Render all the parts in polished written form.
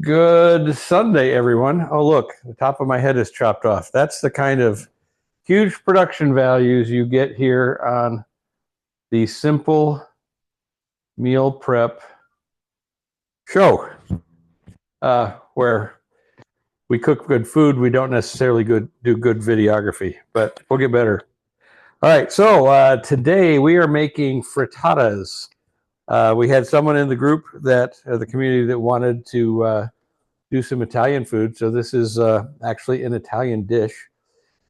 Good Sunday, everyone. Oh, look, the top of my head is chopped off. That's the kind of huge production values you get here on the Simple Meal Prep show, where we cook good food. We don't necessarily do good videography, but we'll get better. All right, so today we are making frittatas. We had someone in the group the community that wanted to do some Italian food. So this is actually an Italian dish.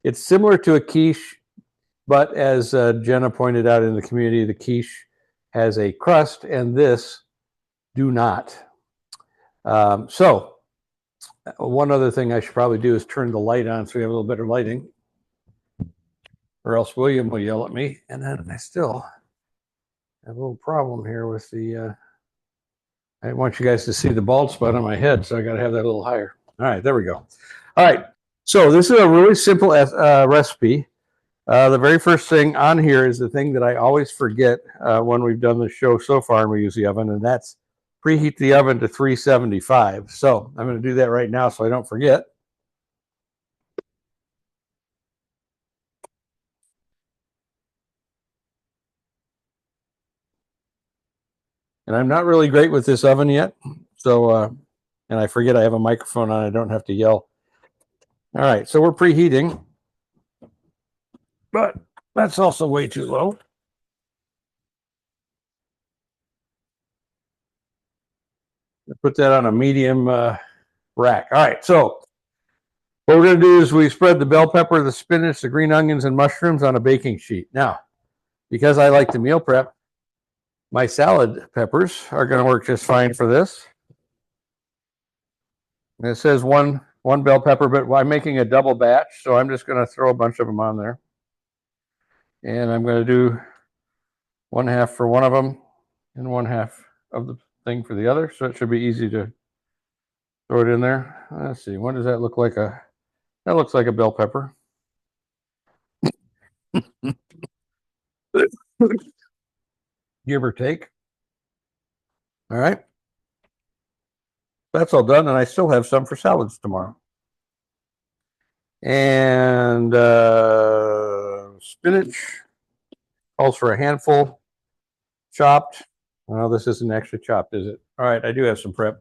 It's similar to a quiche, but as Jenna pointed out in the community, the quiche has a crust and this do not. So one other thing I should probably do is turn the light on so we have a little better lighting, or else William will yell at me. And then I still have a little problem here with the, I want you guys to see the bald spot on my head, so I got to have that a little higher. All right, there we go. All right, so this is a really simple recipe. The very first thing on here is the thing that I always forget when we've done the show so far and we use the oven, and that's preheat the oven to 375. So I'm going to do that right now so I don't forget. And I'm not really great with this oven yet, so and I forget I have a microphone on. I don't have to yell. All right, so we're preheating, but that's also way too low. Put that on a medium rack. All right, so what we're going to do is we spread the bell pepper, the spinach, the green onions, and mushrooms on a baking sheet. Now, because I like to meal prep, my salad peppers are going to work just fine for this. And it says one bell pepper, but I'm making a double batch, so I'm just going to throw a bunch of them on there. And I'm going to do 1/2 for one of them and 1/2 of the thing for the other, so it should be easy to throw it in there. Let's see, what does that look like? That looks like a bell pepper. Give or take. All right. That's all done, and I still have some for salads tomorrow. And spinach calls for a handful, chopped. Well, this isn't actually chopped, is it? All right, I do have some prep.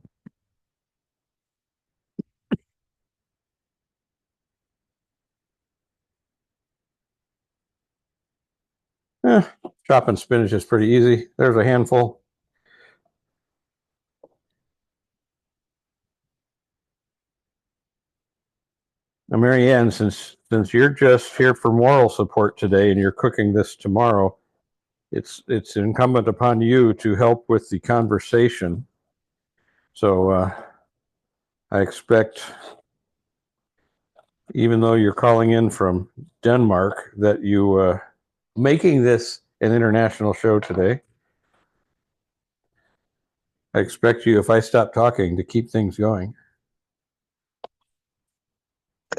Chopping spinach is pretty easy. There's a handful. Now, Mary Ann, since you're just here for moral support today and you're cooking this tomorrow, it's incumbent upon you to help with the conversation. So I expect, even though you're calling in from Denmark, that you making this an international show today. I expect you, if I stop talking, to keep things going.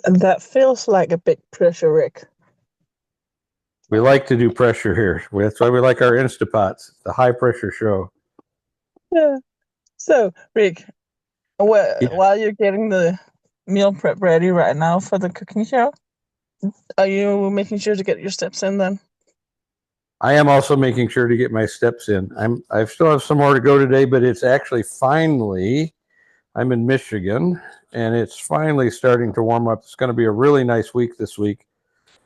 And that feels like a big pressure, Rick. We like to do pressure here. That's why we like our Instapots. It's a high pressure show. Yeah. So, Rick, while you're getting the meal prep ready right now for the cooking show, are you making sure to get your steps in then? I am also making sure to get my steps in. I still have some more to go today, but it's actually finally, I'm in Michigan, and it's finally starting to warm up. It's going to be a really nice week this week.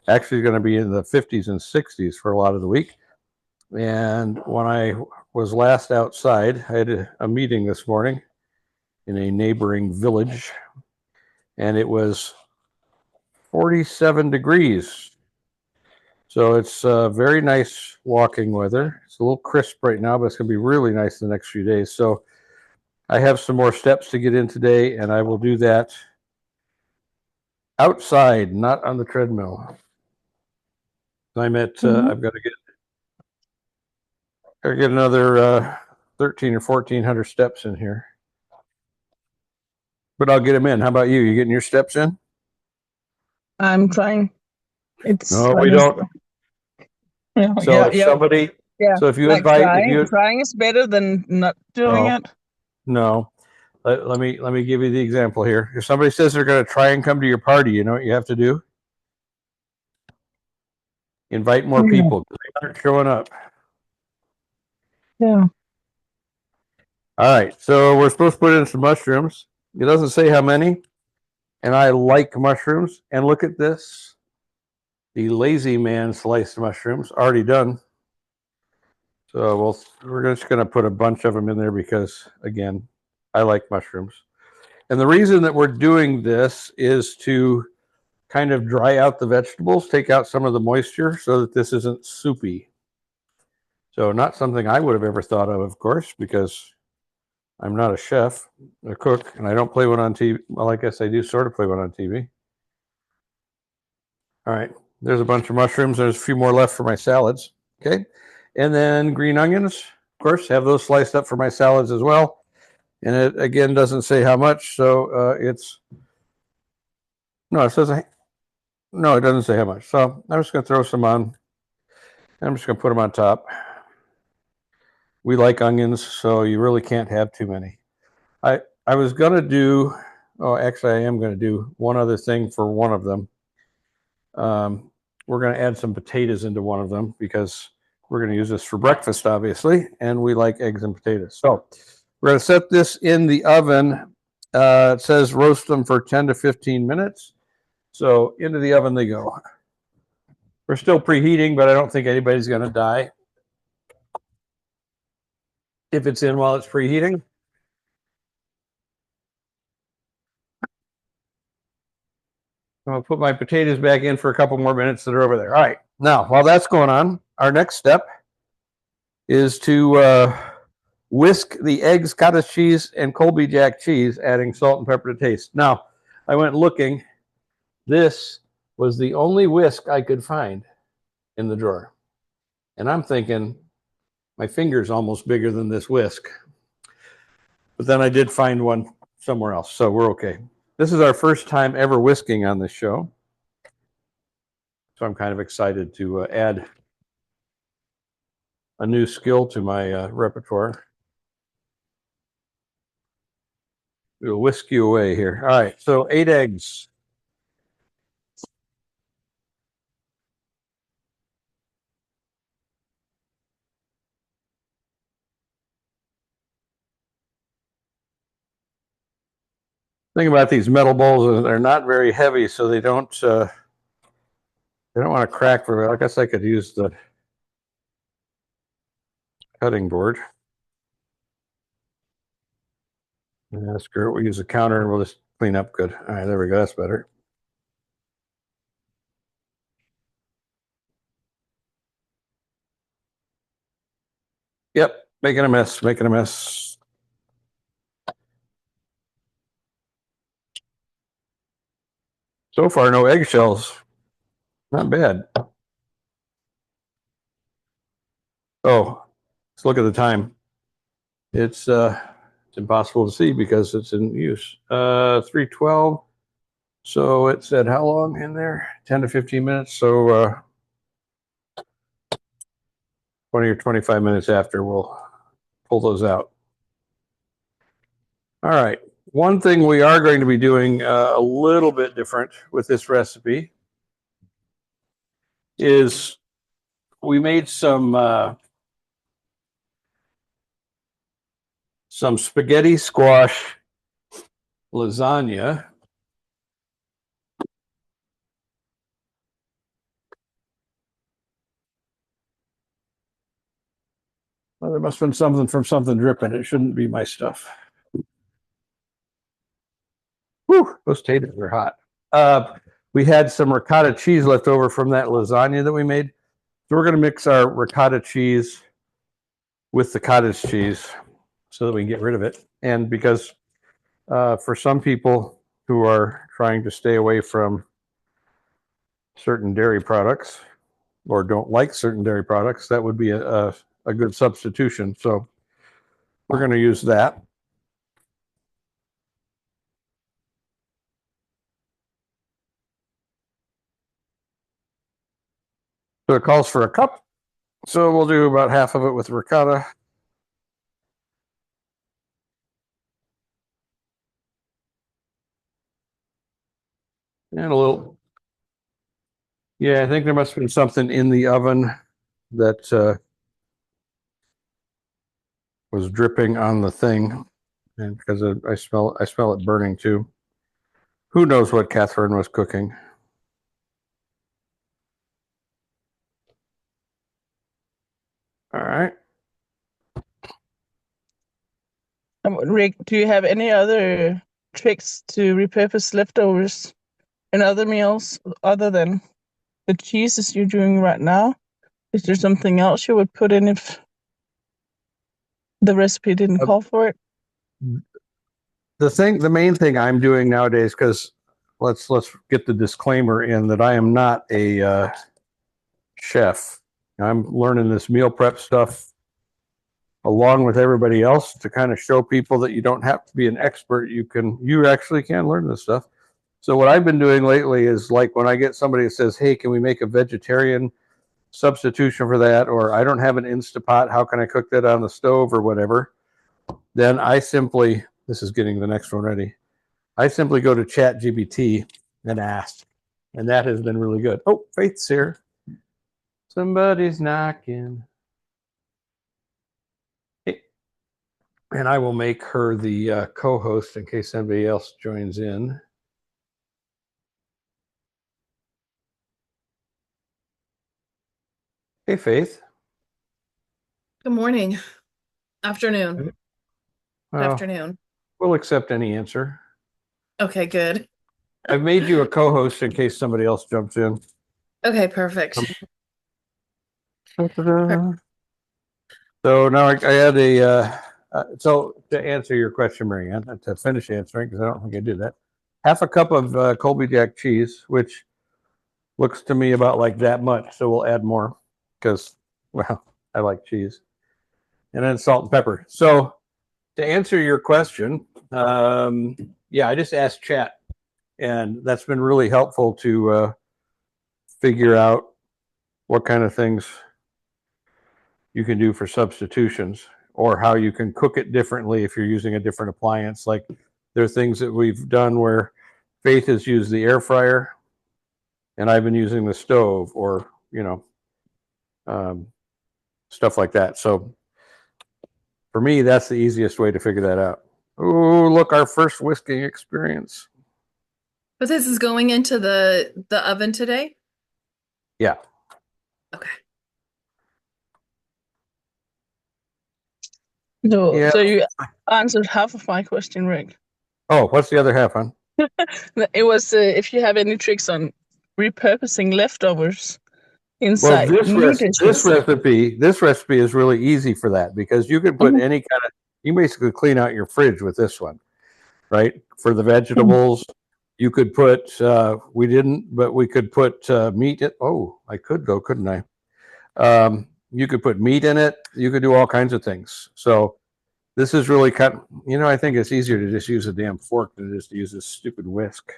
Actually going to be in the 50s and 60s for a lot of the week. And when I was last outside, I had a meeting this morning in a neighboring village, and it was 47 degrees. So it's very nice walking weather. It's a little crisp right now, but it's going to be really nice the next few days. So I have some more steps to get in today, and I will do that outside, not on the treadmill. I'm at, I've got to get another 13 or 1400 steps in here. But I'll get them in. How about you? You getting your steps in? I'm trying. No, we don't. So if somebody, so if you invite, trying is better than not doing it. No. let me give you the example here. If somebody says they're going to try and come to your party, you know what you have to do? Invite more people because they aren't showing up. Yeah. All right, so we're supposed to put in some mushrooms. It doesn't say how many, and I like mushrooms. And look at this, the Lazy Man sliced mushrooms, already done. So we're just going to put a bunch of them in there because, again, I like mushrooms. And the reason that we're doing this is to kind of dry out the vegetables, take out some of the moisture so that this isn't soupy. So not something I would have ever thought of course, because I'm not a chef, a cook, and I don't play one on TV. Well, I guess I do sort of play one on TV. All right, there's a bunch of mushrooms. There's a few more left for my salads. Okay, and then green onions, of course, have those sliced up for my salads as well. And it again doesn't say how much, so it's no, it says no, it doesn't say how much. So I'm just going to throw some on. I'm just going to put them on top. We like onions, so you really can't have too many. I was going to do, oh, actually, I am going to do one other thing for one of them. We're going to add some potatoes into one of them because we're going to use this for breakfast, obviously, and we like eggs and potatoes. So we're going to set this in the oven. It says roast them for 10 to 15 minutes. So into the oven they go. We're still preheating, but I don't think anybody's going to die if it's in while it's preheating. I'm going to put my potatoes back in for a couple more minutes that are over there. All right. Now, while that's going on, our next step is to whisk the eggs, cottage cheese, and Colby Jack cheese, adding salt and pepper to taste. Now, I went looking. This was the only whisk I could find in the drawer. And I'm thinking, my finger's almost bigger than this whisk. But then I did find one somewhere else, so we're okay. This is our first time ever whisking on this show. So I'm kind of excited to add a new skill to my repertoire. We'll whisk you away here. All right, so 8 eggs. Thing about these metal bowls is they're not very heavy, so they don't want to crack very well. I guess I could use the cutting board. Yeah, screw it. We'll use the counter and we'll just clean up good. All right, there we go. That's better. Yep, making a mess, making a mess. So far, no eggshells. Not bad. Oh, let's look at the time. It's impossible to see because it's in use. 3:12. So it said how long in there? 10 to 15 minutes. So 20 or 25 minutes after, we'll pull those out. All right. One thing we are going to be doing a little bit different with this recipe is we made some spaghetti squash lasagna. Well, there must have been something from something dripping. It shouldn't be my stuff. Whew, those potatoes are hot. We had some ricotta cheese left over from that lasagna that we made. So we're going to mix our ricotta cheese with the cottage cheese so that we can get rid of it. And because for some people who are trying to stay away from certain dairy products or don't like certain dairy products, that would be a good substitution. So we're going to use that. So it calls for a cup. So we'll do about half of it with ricotta. And a little. Yeah, I think there must have been something in the oven that was dripping on the thing, and because I smell it burning too. Who knows what Catherine was cooking? All right. Rick, do you have any other tricks to repurpose leftovers in other meals other than the cheeses you're doing right now? Is there something else you would put in if the recipe didn't call for it? The main thing I'm doing nowadays, because let's get the disclaimer in that I am not a chef. I'm learning this meal prep stuff along with everybody else to kind of show people that you don't have to be an expert. You actually can learn this stuff. So what I've been doing lately is, like, when I get somebody that says, "Hey, can we make a vegetarian substitution for that?" or "I don't have an Instapot, how can I cook that on the stove?" or whatever, then I simply, this is getting the next one ready. I simply go to ChatGPT and ask, and that has been really good. Oh, Faith's here. Somebody's knocking. Hey. And I will make her the co-host in case anybody else joins in. Hey, Faith. Good morning. Afternoon. Well, Afternoon. we'll accept any answer. Okay, good. I've made you a co-host in case somebody else jumps in. Okay, perfect. So now I had so to answer your question, Marianne, to finish answering, because I don't think I did that, half a cup of Colby Jack cheese, which looks to me about like that much. So we'll add more because, well, I like cheese. And then salt and pepper. So to answer your question, yeah, I just asked chat, and that's been really helpful to figure out what kind of things you can do for substitutions, or how you can cook it differently if you're using a different appliance. Like, there are things that we've done where Faith has used the air fryer and I've been using the stove, or stuff like that. So for me, that's the easiest way to figure that out. Oh, look, our first whisking experience. But this is going into the oven today? Yeah. Okay. No, Yeah. so you answered half of my question, Rick. Oh, what's the other half, hon? It was if you have any tricks on repurposing leftovers Well, inside new dishes. this recipe is really easy for that, because you can put any kind of, you basically clean out your fridge with this one, right? For the vegetables, you could put, we didn't, but we could put meat. Oh, I could go, couldn't I? You could put meat in it. You could do all kinds of things. So this is really kind of, I think it's easier to just use a damn fork than it is to use this stupid whisk.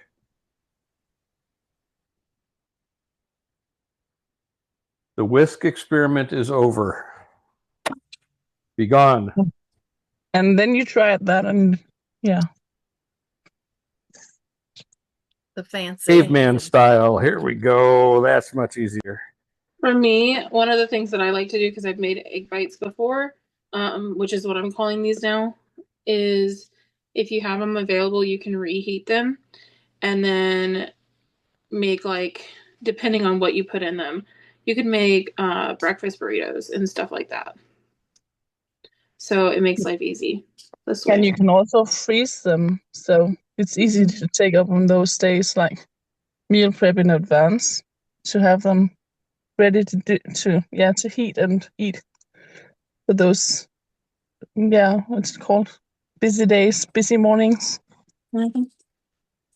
The whisk experiment is over. Be gone. And then you tried that, and yeah. The fancy. Caveman style. Here we go. That's much easier. For me, one of the things that I like to do, because I've made egg bites before, which is what I'm calling these now, is if you have them available, you can reheat them and then make, like, depending on what you put in them, you could make breakfast burritos and stuff like that. So it makes life easy this way. And you can also freeze them, so it's easy to take up on those days, like meal prep in advance, to have them ready to heat and eat for those, what's it called, busy days, busy mornings. Mm-hmm.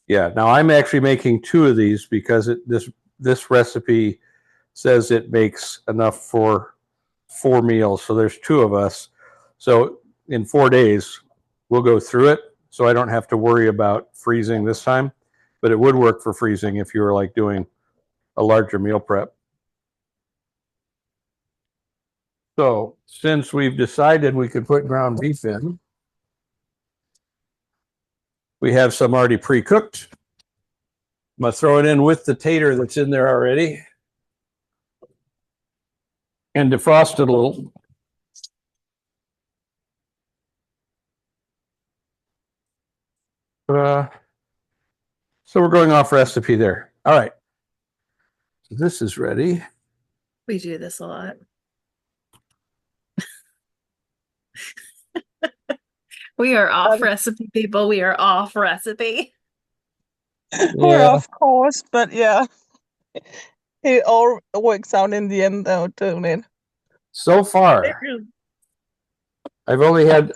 Yeah. Now I'm actually making two of these because this recipe says it makes enough for 4 meals. So there's 2 of us. So in 4 days, we'll go through it. So I don't have to worry about freezing this time, but it would work for freezing if you were like doing a larger meal prep. So since we've decided we could put ground beef in, we have some already pre-cooked. I'm going to throw it in with the tater that's in there already and defrost it a little. So we're going off recipe there. All right. So this is ready. We do this a lot. We are off recipe, people. We are off recipe. We're of course, but yeah, it all works out in the end, though, don't it? So far, I've only had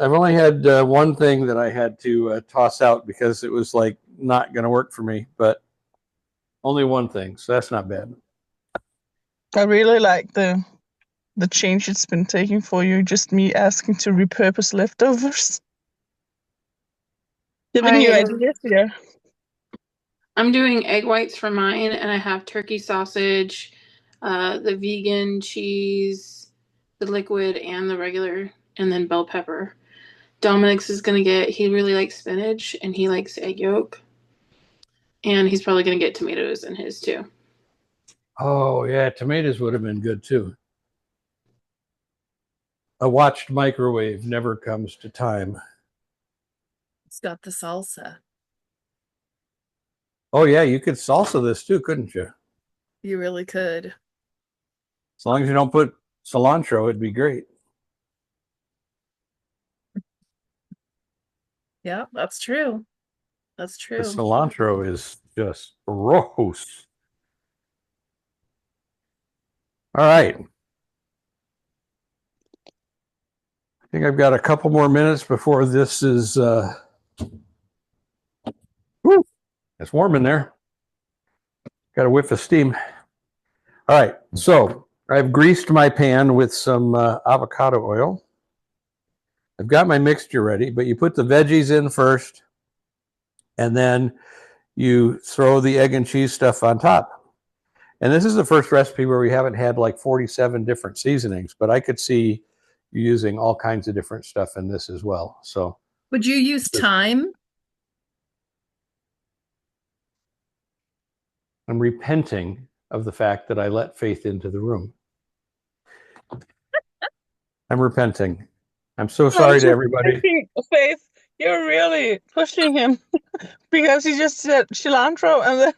one thing that I had to toss out because it was like not going to work for me, but only one thing, so that's not bad. I really like the change it's been taking for you. Just me asking to repurpose leftovers. Giving you ideas here. I'm doing egg whites for mine, and I have turkey sausage, the vegan cheese, the liquid, and the regular, and then bell pepper. Dominic's is going to get, he really likes spinach, and he likes egg yolk. And he's probably going to get tomatoes in his, too. Oh, yeah, tomatoes would have been good, too. A watched microwave never comes to time. It's got the salsa. Oh, yeah, you could salsa this, too, couldn't you? You really could. As long as you don't put cilantro, it'd be great. Yeah, that's true. That's The true. cilantro is just gross. All right. I think I've got a couple more minutes before this is it's warm in there. Got a whiff of steam. All right, so I've greased my pan with some avocado oil. I've got my mixture ready, but you put the veggies in first, and then you throw the egg and cheese stuff on top. And this is the first recipe where we haven't had like 47 different seasonings, but I could see you using all kinds of different stuff in this as well. So would you use thyme? I'm repenting of the fact that I let Faith into the room. I'm repenting. I'm so sorry to everybody. Faith, you're really pushing him because he just said cilantro and then.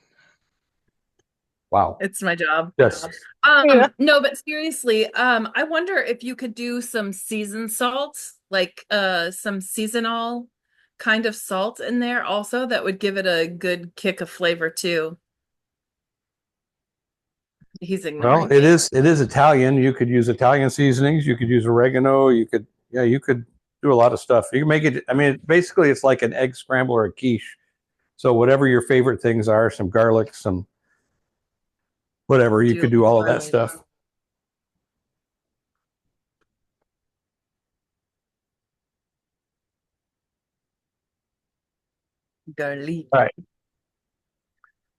Wow. It's my job. Yes. Yeah. No, but seriously, I wonder if you could do some seasoned salt, like some seasonal kind of salt in there also that would give it a good kick of flavor too. He's ignoring Well, me. it is Italian. You could use Italian seasonings. You could use oregano. You could do a lot of stuff. You can make it. I mean, basically, it's like an egg scramble or a quiche. So whatever your favorite things are, some garlic, some whatever, you could do all of that stuff. Garlic. All right.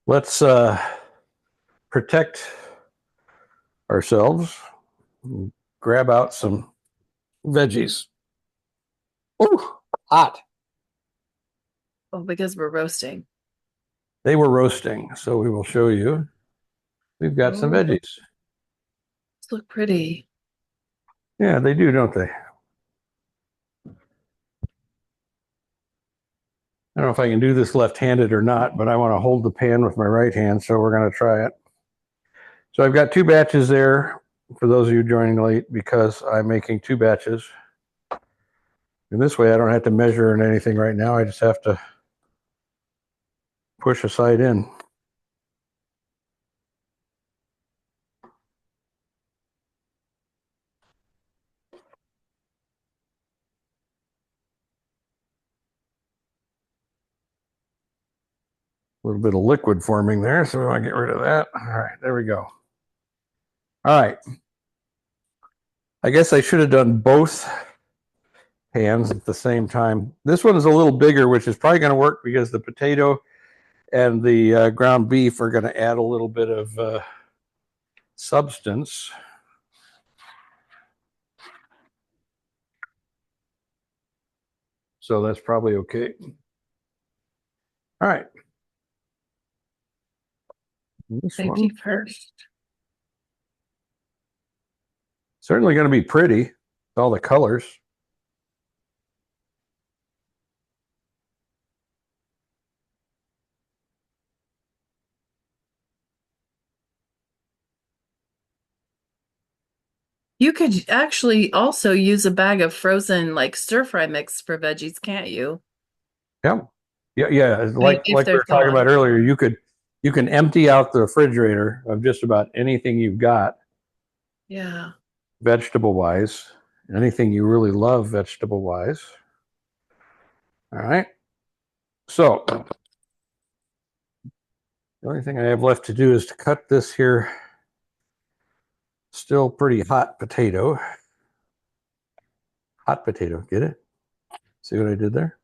Let's protect ourselves. Grab out some veggies. Ooh, hot. Oh, because we're roasting. They were roasting, so we will show you. We've got some veggies. These look pretty. Yeah, they do, don't they? I don't know if I can do this left-handed or not, but I want to hold the pan with my right hand, so we're going to try it. So I've got 2 batches there for those of you joining late because I'm making 2 batches. And this way I don't have to measure in anything right now. I just have to push a side in. A little bit of liquid forming there, so we want to get rid of that. All right, there we go. All right. I guess I should have done both pans at the same time. This one is a little bigger, which is probably going to work because the potato and the ground beef are going to add a little bit of substance. So that's probably okay. All right. This Safety one first. certainly going to be pretty with all the colors. You could actually also use a bag of frozen like stir fry mix for veggies, can't you? Yeah. Yeah. Like If we they're were talking about thawed. earlier, you can empty out the refrigerator of just about anything you've got, Yeah. vegetable wise, anything you really love vegetable wise. All right. So the only thing I have left to do is to cut this here still pretty hot potato. Hot potato, get it? See what I did there?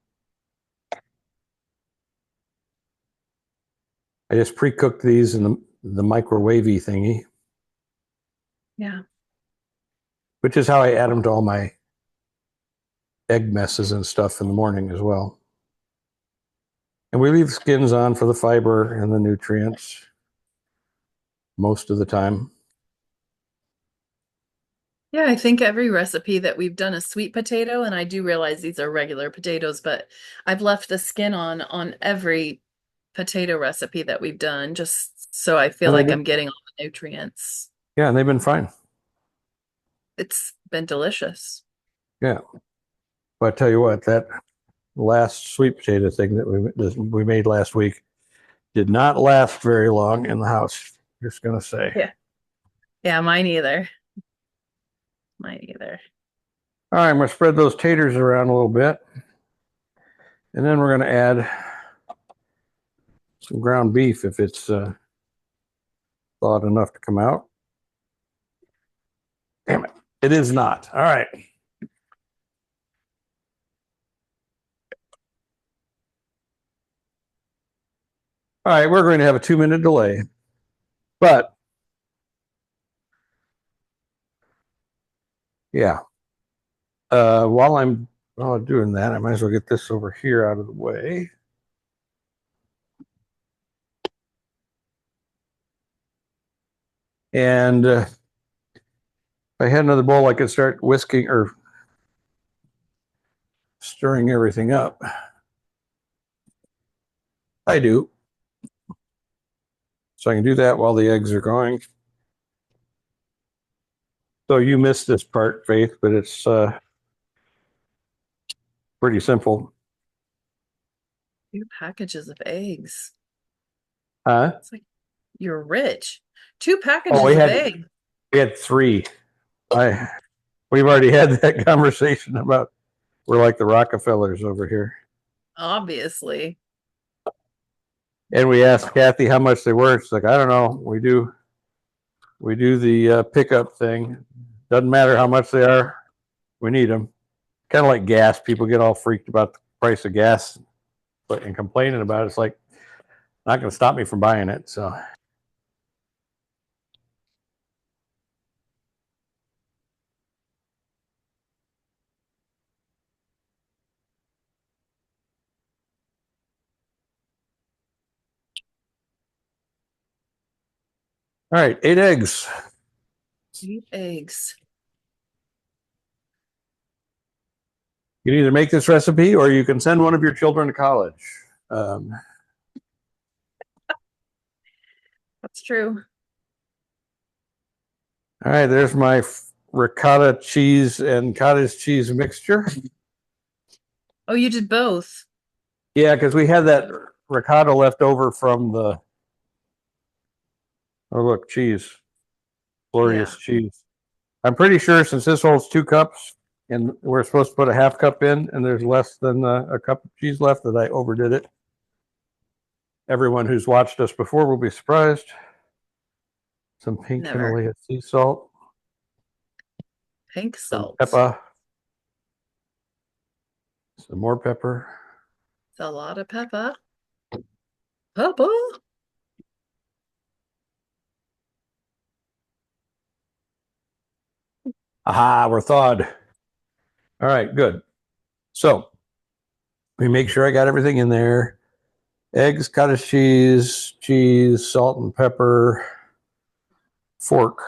I just pre-cooked these in the microwavy thingy, Yeah. which is how I add them to all my egg messes and stuff in the morning as well. And we leave skins on for the fiber and the nutrients most of the time. Yeah, I think every recipe that we've done a sweet potato, and I do realize these are regular potatoes, but I've left the skin on every potato recipe that we've done just so I feel like I'm getting all the nutrients. Yeah, and they've been fine. It's been delicious. Yeah. But I tell you what, that last sweet potato thing that we made last week did not last very long in the house. Just gonna say. Yeah. Yeah, mine either. Mine either. All right, I'm gonna spread those taters around a little bit, and then we're gonna add some ground beef if it's thawed enough to come out. Damn it, it is not. All right. All right, we're going to have a 2-minute delay, but yeah. While I'm doing that, I might as well get this over here out of the way. And if I had another bowl, I could start whisking or stirring everything up. I do. So I can do that while the eggs are going. So you missed this part, Faith, but it's pretty simple. 2 packages of eggs. Huh? It's like you're rich. 2 packages Oh, of eggs. we had 3. We've already had that conversation about we're like the Rockefellers over here. Obviously. And we asked Kathy how much they were. She's like, I don't know. We do the pickup thing. Doesn't matter how much they are. We need them. Kind of like gas. People get all freaked about the price of gas, but and complaining about it. It's like not going to stop me from buying it. So. All right, 8 eggs. 8 eggs. You can either make this recipe or you can send one of your children to college. That's true. All right, there's my ricotta cheese and cottage cheese mixture. Oh, you did both. Yeah, because we had that ricotta left over from the. Oh, look, cheese. Glorious cheese. I'm pretty sure since this holds 2 cups and we're supposed to put a half cup in and there's less than a cup of cheese left that I overdid it. Everyone who's watched us before will be surprised. Some pink Himalaya sea salt. Pink salt. Some pepper. Some more pepper. It's a lot of pepper. Pepper. Aha, we're thawed. All right, good. So we make sure I got everything in there. eggs, cottage cheese, cheese, salt and pepper, fork.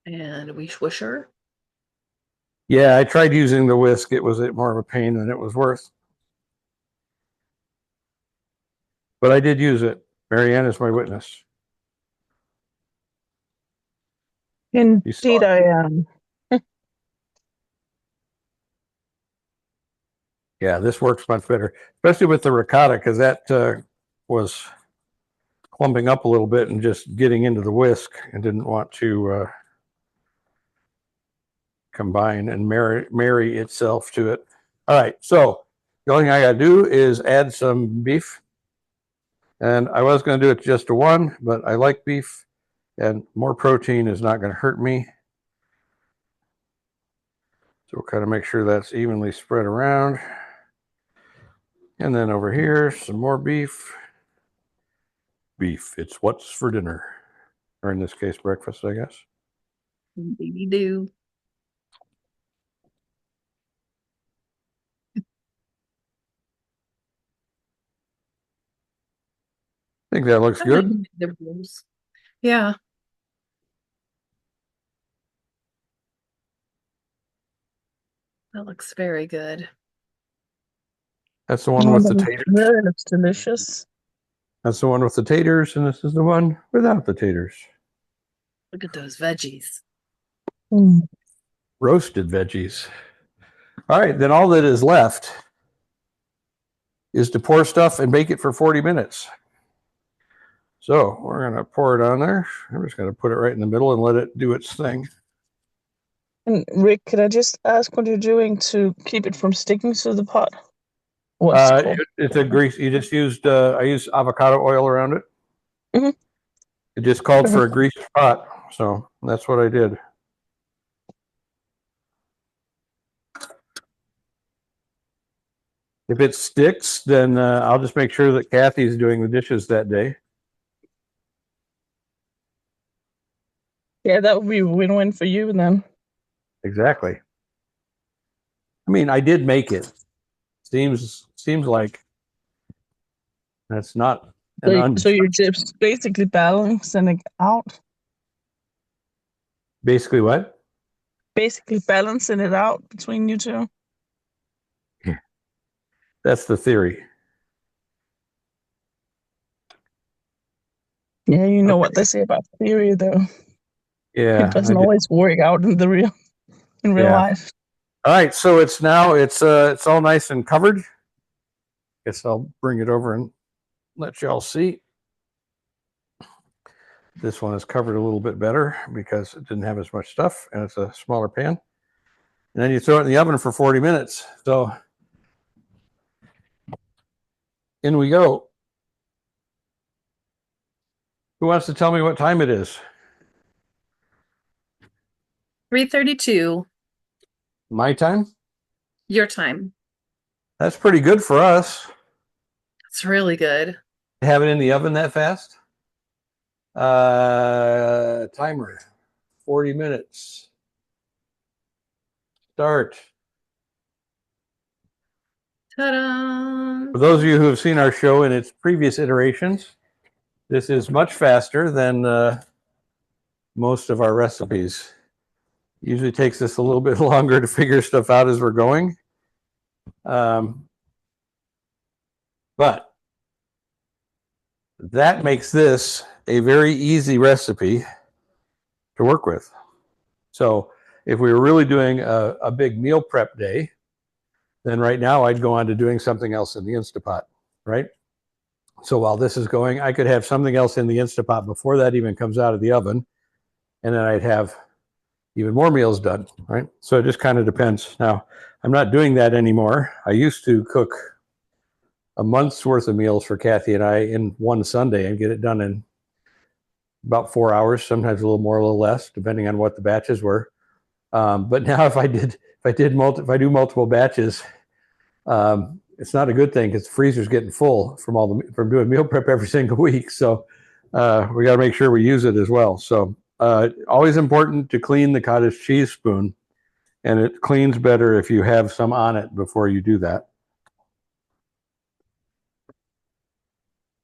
And we swisher. Yeah, I tried using the whisk. It was more of a pain than it was worth. But I did use it. Marianne is my witness. Indeed, I am. Yeah, this works much better, especially with the ricotta, because that was clumping up a little bit and just getting into the whisk and didn't want to combine and marry itself to it. All right, so the only thing I got to do is add some beef. And I was going to do it just to one, but I like beef, and more protein is not going to hurt me. So we'll kind of make sure that's evenly spread around. And then over here, some more beef. Beef, it's what's for dinner. Or in this case, breakfast, I guess. Baby do. I think that looks good. The rules. Yeah. That looks very good. That's the one with the that taters. really looks delicious. That's the one with the taters, and this is the one without the taters. Look at those veggies. Mm. Roasted veggies. All right, then all that is left is to pour stuff and bake it for 40 minutes. So we're going to pour it on there. I'm just going to put it right in the middle and let it do its thing. And Rick, could I just ask what you're doing to keep it from sticking to the pot? What's it called? It's a grease. You just used, I used avocado oil around it. Mm-hmm. It just called for a greased pot. So that's what I did. If it sticks, then I'll just make sure that Kathy's doing the dishes that day. Yeah, that would be a win-win for you then. Exactly. I mean, I did make it. Seems like that's not So you're just basically balancing it out. Basically what? Basically balancing it out between you two. Yeah. That's the theory. Yeah, you know what they say about theory, though. Yeah, It doesn't always work out in real life. All right, so it's all nice and covered. Guess I'll bring it over and let y'all see. This one is covered a little bit better because it didn't have as much stuff, and it's a smaller pan. And then you throw it in the oven for 40 minutes. So in we go. Who wants to tell me what time it is? 3:32. My time? Your time. That's pretty good for us. It's really good. Have it in the oven that fast? Timer. 40 minutes. Start. Ta-da! For those of you who have seen our show in its previous iterations, this is much faster than most of our recipes. Usually takes us a little bit longer to figure stuff out as we're going. But that makes this a very easy recipe to work with. So if we were really doing a big meal prep day, then right now I'd go on to doing something else in the Instapot, right? So while this is going, I could have something else in the Instapot before that even comes out of the oven, and then I'd have even more meals done, right? So it just kind of depends. Now, I'm not doing that anymore. I used to cook a month's worth of meals for Kathy and I in one Sunday and get it done in about 4 hours, sometimes a little more, a little less, depending on what the batches were. But now if I do multiple batches, it's not a good thing because the freezer's getting full from doing meal prep every single week. So we got to make sure we use it as well. So always important to clean the cottage cheese spoon And it cleans better if you have some on it before you do that.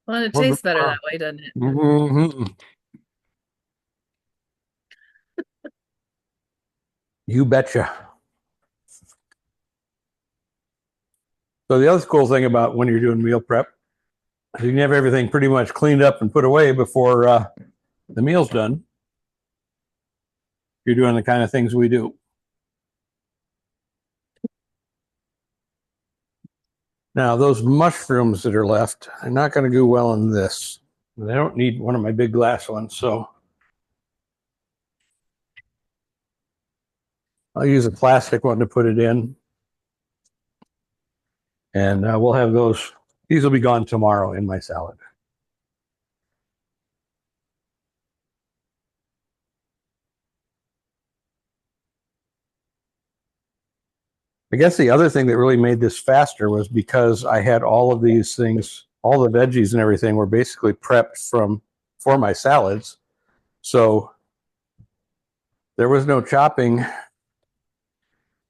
Well, it tastes better that way, doesn't it? Mm-hmm. You betcha. So the other cool thing about when you're doing meal prep is you can have everything pretty much cleaned up and put away before the meal's done. You're doing the kind of things we do. Now, those mushrooms that are left are not going to do well in this. They don't need one of my big glass ones, so I'll use a plastic one to put it in. And we'll have those. These will be gone tomorrow in my salad. I guess the other thing that really made this faster was because I had all of these things, all the veggies and everything were basically prepped for my salads. So there was no chopping.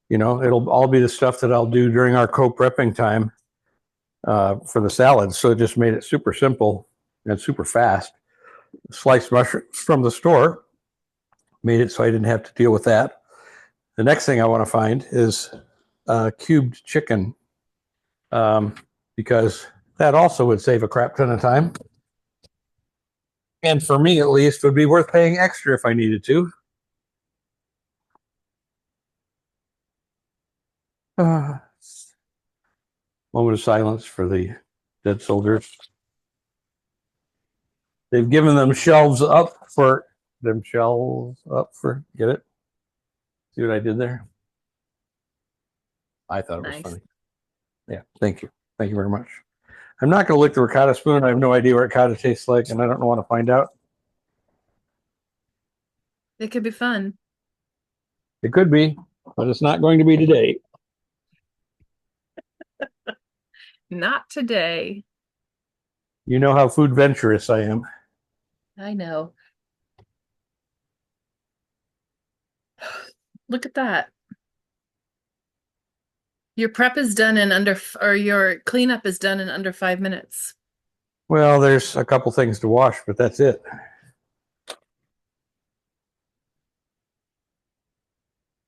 You know, it'll all be the stuff that I'll do during our co-prepping time for the salads. So it just made it super simple and super fast. Sliced mushrooms from the store made it so I didn't have to deal with that. The next thing I want to find is cubed chicken, because that also would save a crap ton of time. And for me, at least, would be worth paying extra if I needed to. Moment of silence for the dead soldiers. They've given them shelves up for get it? See what I did there? I thought it was Nice. funny. Yeah, thank you. Thank you very much. I'm not going to lick the ricotta spoon. I have no idea what ricotta tastes like, and I don't want to find out. It could be fun. It could be, but it's not going to be today. Not today. You know how food venturous I am. I know. Look at that. Your prep is done in or your cleanup is done in under 5 minutes. Well, there's a couple things to wash, but that's it.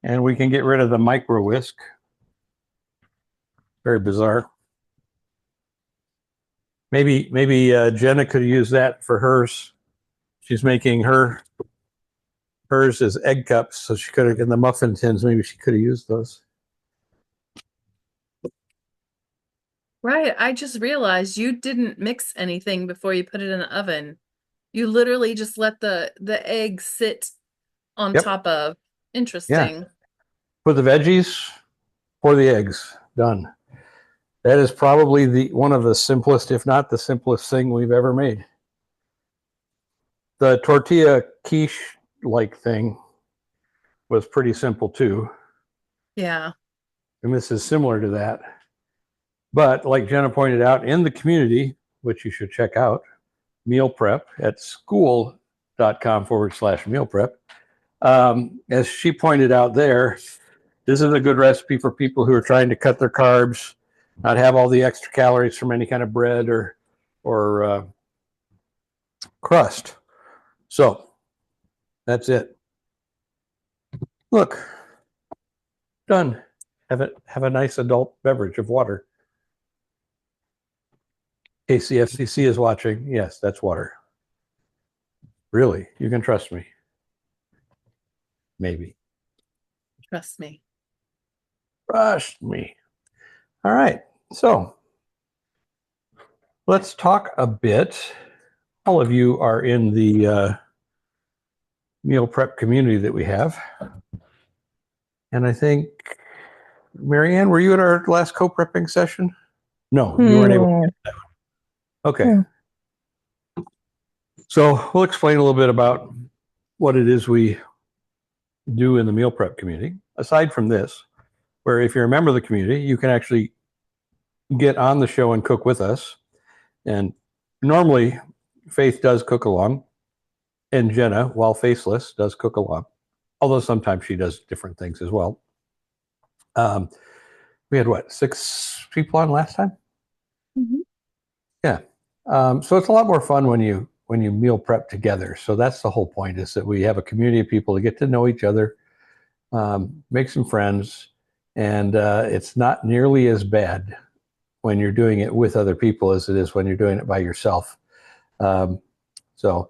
And we can get rid of the micro whisk. Very bizarre. Maybe Jenna could use that for hers. She's making hers as egg cups, so she could have in the muffin tins. Maybe she could have used those. Right. I just realized you didn't mix anything before you put it in the oven. You literally just let the egg sit on Yep. top of. Interesting. Put the veggies, pour the eggs. Done. That is probably one of the simplest, if not the simplest thing we've ever made. The tortilla quiche-like thing was pretty simple too. Yeah. And this is similar to that. But like Jenna pointed out, in the community, which you should check out, meal prep at school.com/meal prep. As she pointed out there, this is a good recipe for people who are trying to cut their carbs, not have all the extra calories from any kind of bread or crust. So that's it. Look, done. Have a nice adult beverage of water. In case the FCC is watching, yes, that's water. Really, you can trust me. Maybe. Trust me. Trust me. All right, so let's talk a bit. All of you are in the meal prep community that we have. And I think, Marianne, were you at our last co-prepping session? No, you weren't able to. Okay. So we'll explain a little bit about what it is we do in the meal prep community. Aside from this, where if you're a member of the community, you can actually get on the show and cook with us. And normally, Faith does cook along, and Jenna, while faceless, does cook along. Although sometimes she does different things as well. Um, we had what, 6 people on last time? Mhm. Yeah. So it's a lot more fun when you meal prep together. So that's the whole point, is that we have a community of people to get to know each other, make some friends, and it's not nearly as bad when you're doing it with other people as it is when you're doing it by yourself. Um, so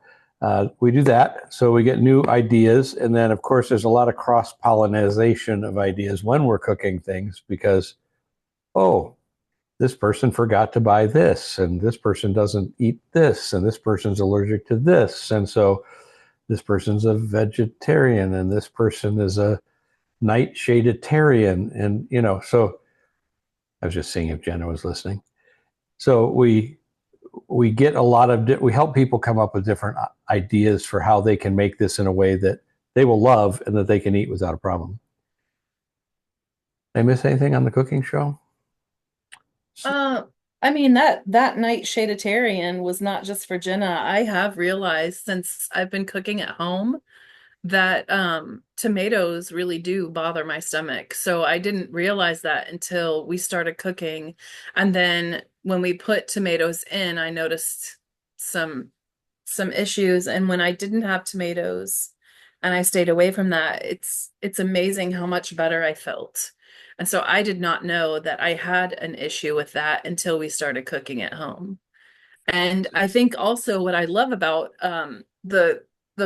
we do that. So we get new ideas. And then, of course, there's a lot of cross pollination of ideas when we're cooking things because, oh, this person forgot to buy this, and this person doesn't eat this, and this person's allergic to this. And so this person's a vegetarian, and this person is a nightshaditarian. And, so I was just seeing if Jenna was listening. So we get a lot of, we help people come up with different ideas for how they can make this in a way that they will love and that they can eat without a problem. Did I miss anything on the cooking show? Uh, I mean that night shaditarian was not just for Jenna. I have realized since I've been cooking at home that tomatoes really do bother my stomach. So I didn't realize that until we started cooking. And then when we put tomatoes in, I noticed some some issues. And when I didn't have tomatoes and I stayed away from that, it's amazing how much better I felt. And so I did not know that I had an issue with that until we started cooking at home. And I think also what I love about the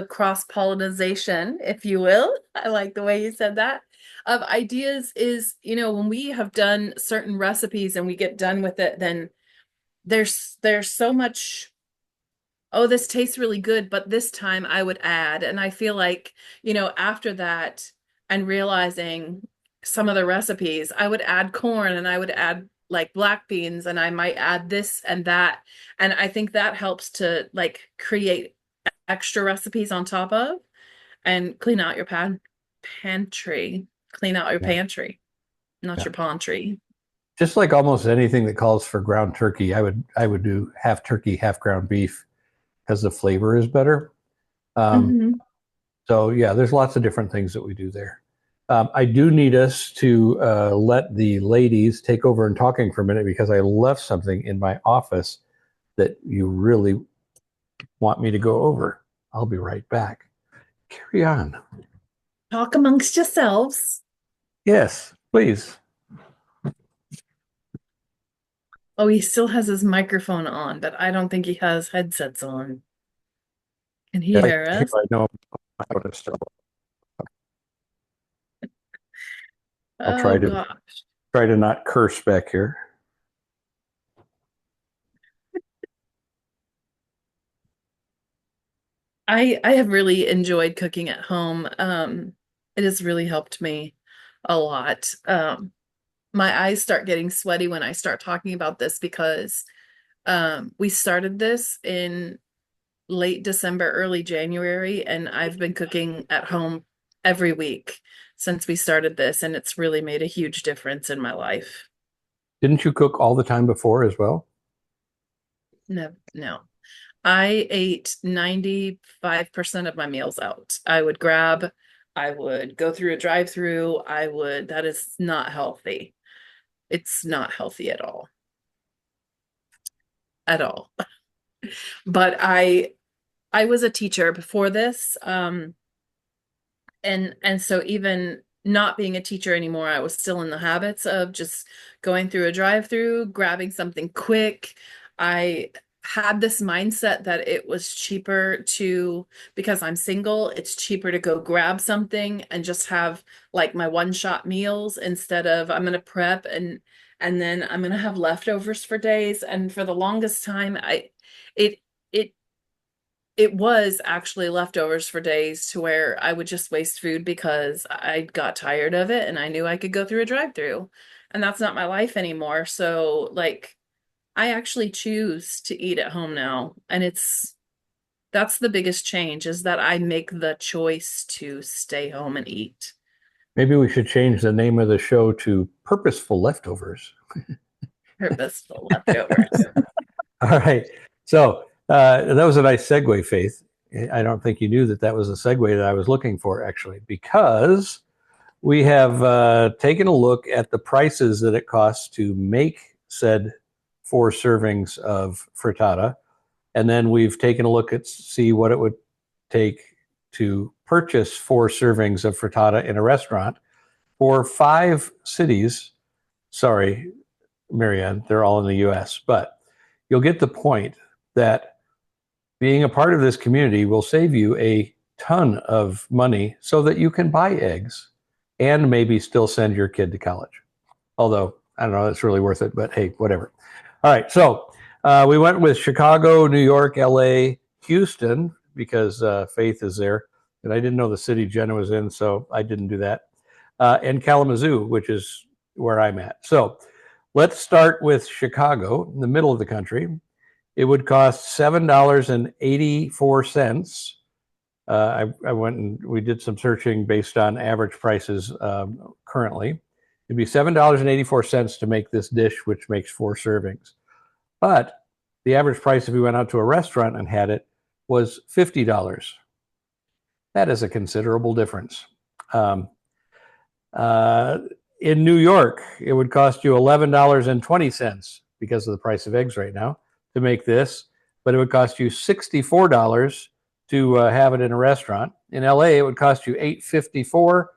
cross pollination, if you will, I like the way you said that, of ideas is, when we have done certain recipes and we get done with it, then there's so much, oh, this tastes really good, but this time I would add. And I feel like, after that and realizing some of the recipes, I would add corn and I would add like black beans and I might add this and that. And I think that helps to like create extra recipes on top of and clean out your pantry. Clean out your Yeah. pantry, not Yeah. your pantry. Just like almost anything that calls for ground turkey, I would do half turkey, half ground beef because the flavor is better. Mhm. So yeah, there's lots of different things that we do there. I do need us to let the ladies take over and talking for a minute because I left something in my office that you really want me to go over. I'll be right back. Carry on. Talk amongst yourselves. Yes, please. Oh, he still has his microphone on, but I don't think he has headsets on. Can he hear us? I know how to start. I'll Oh gosh. try to not curse back here. I have really enjoyed cooking at home. It has really helped me a lot. My eyes start getting sweaty when I start talking about this because we started this in late December, early January, and I've been cooking at home every week since we started this, and it's really made a huge difference in my life. Didn't you cook all the time before as well? No, no. I ate 95% of my meals out. I would go through a drive-through. That is not healthy. It's not healthy at all. At all. But I was a teacher before this. And so even not being a teacher anymore, I was still in the habits of just going through a drive-through, grabbing something quick. I had this mindset that it was cheaper because I'm single, it's cheaper to go grab something and just have like my one-shot meals instead of I'm gonna prep and then I'm gonna have leftovers for days. And for the longest time, it it it was actually leftovers for days to where I would just waste food because I got tired of it and I knew I could go through a drive-through. And that's not my life anymore. So like I actually choose to eat at home now. And that's the biggest change is that I make the choice to stay home and eat. Maybe we should change the name of the show to Purposeful Leftovers. Purposeful leftovers. All right. So that was a nice segue, Faith. I don't think you knew that that was a segue that I was looking for, actually, because we have taken a look at the prices that it costs to make said 4 servings of frittata, and then we've taken a look at see what it would take to purchase 4 servings of frittata in a restaurant for 5 cities. Sorry, Marianne, they're all in the US, but you'll get the point that being a part of this community will save you a ton of money so that you can buy eggs and maybe still send your kid to college. Although, I don't know, it's really worth it, but hey, whatever. All right, so we went with Chicago, New York, LA, Houston, because Faith is there. And I didn't know the city Jenna was in, so I didn't do that. And Kalamazoo, which is where I'm at. So let's start with Chicago, in the middle of the country. It would cost $7.84. I went and we did some searching based on average prices currently. It'd be $7.84 to make this dish, which makes 4 servings. But the average price if we went out to a restaurant and had it was $50. That is a considerable difference. In New York, it would cost you $11.20 because of the price of eggs right now to make this, but it would cost you $64 to have it in a restaurant. In LA, it would cost you $8.54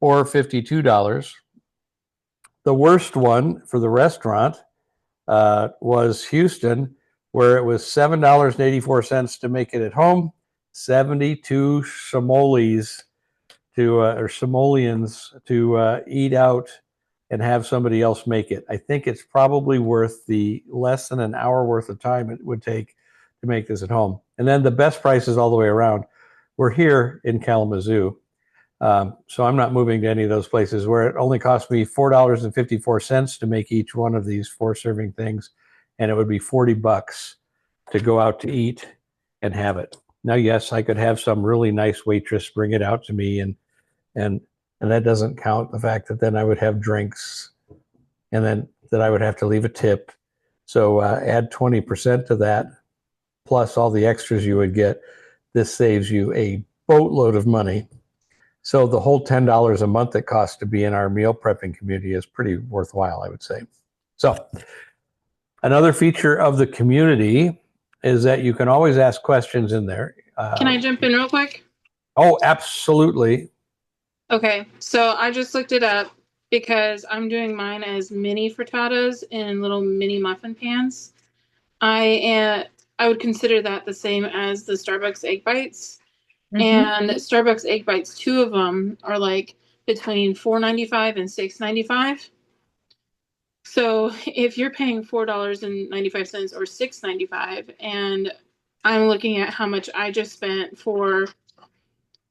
or $52. The worst one for the restaurant was Houston, where it was $7.84 to make it at home, 72 simoleons or simoleons to eat out and have somebody else make it. I think it's probably worth the less than an hour worth of time it would take to make this at home. And then the best prices all the way around were here in Kalamazoo. So I'm not moving to any of those places where it only cost me $4.54 to make each one of these 4 serving things. And it would be $40 to go out to eat and have it. Now, yes, I could have some really nice waitress bring it out to me, and that doesn't count the fact that then I would have drinks, and then that I would have to leave a tip. So add 20% to that, plus all the extras you would get. This saves you a boatload of money. So the whole $10 a month it costs to be in our meal prepping community is pretty worthwhile, I would say. So another feature of the community is that you can always ask questions in there. Can I jump in real quick? Oh, absolutely. Okay, so I just looked it up because I'm doing mine as mini frittatas in little mini muffin pans. I would consider that the same as the Starbucks egg bites. And Starbucks egg bites, 2 of them are like between $4.95 and $6.95. So if you're paying $4.95 or $6.95, and I'm looking at how much I just spent for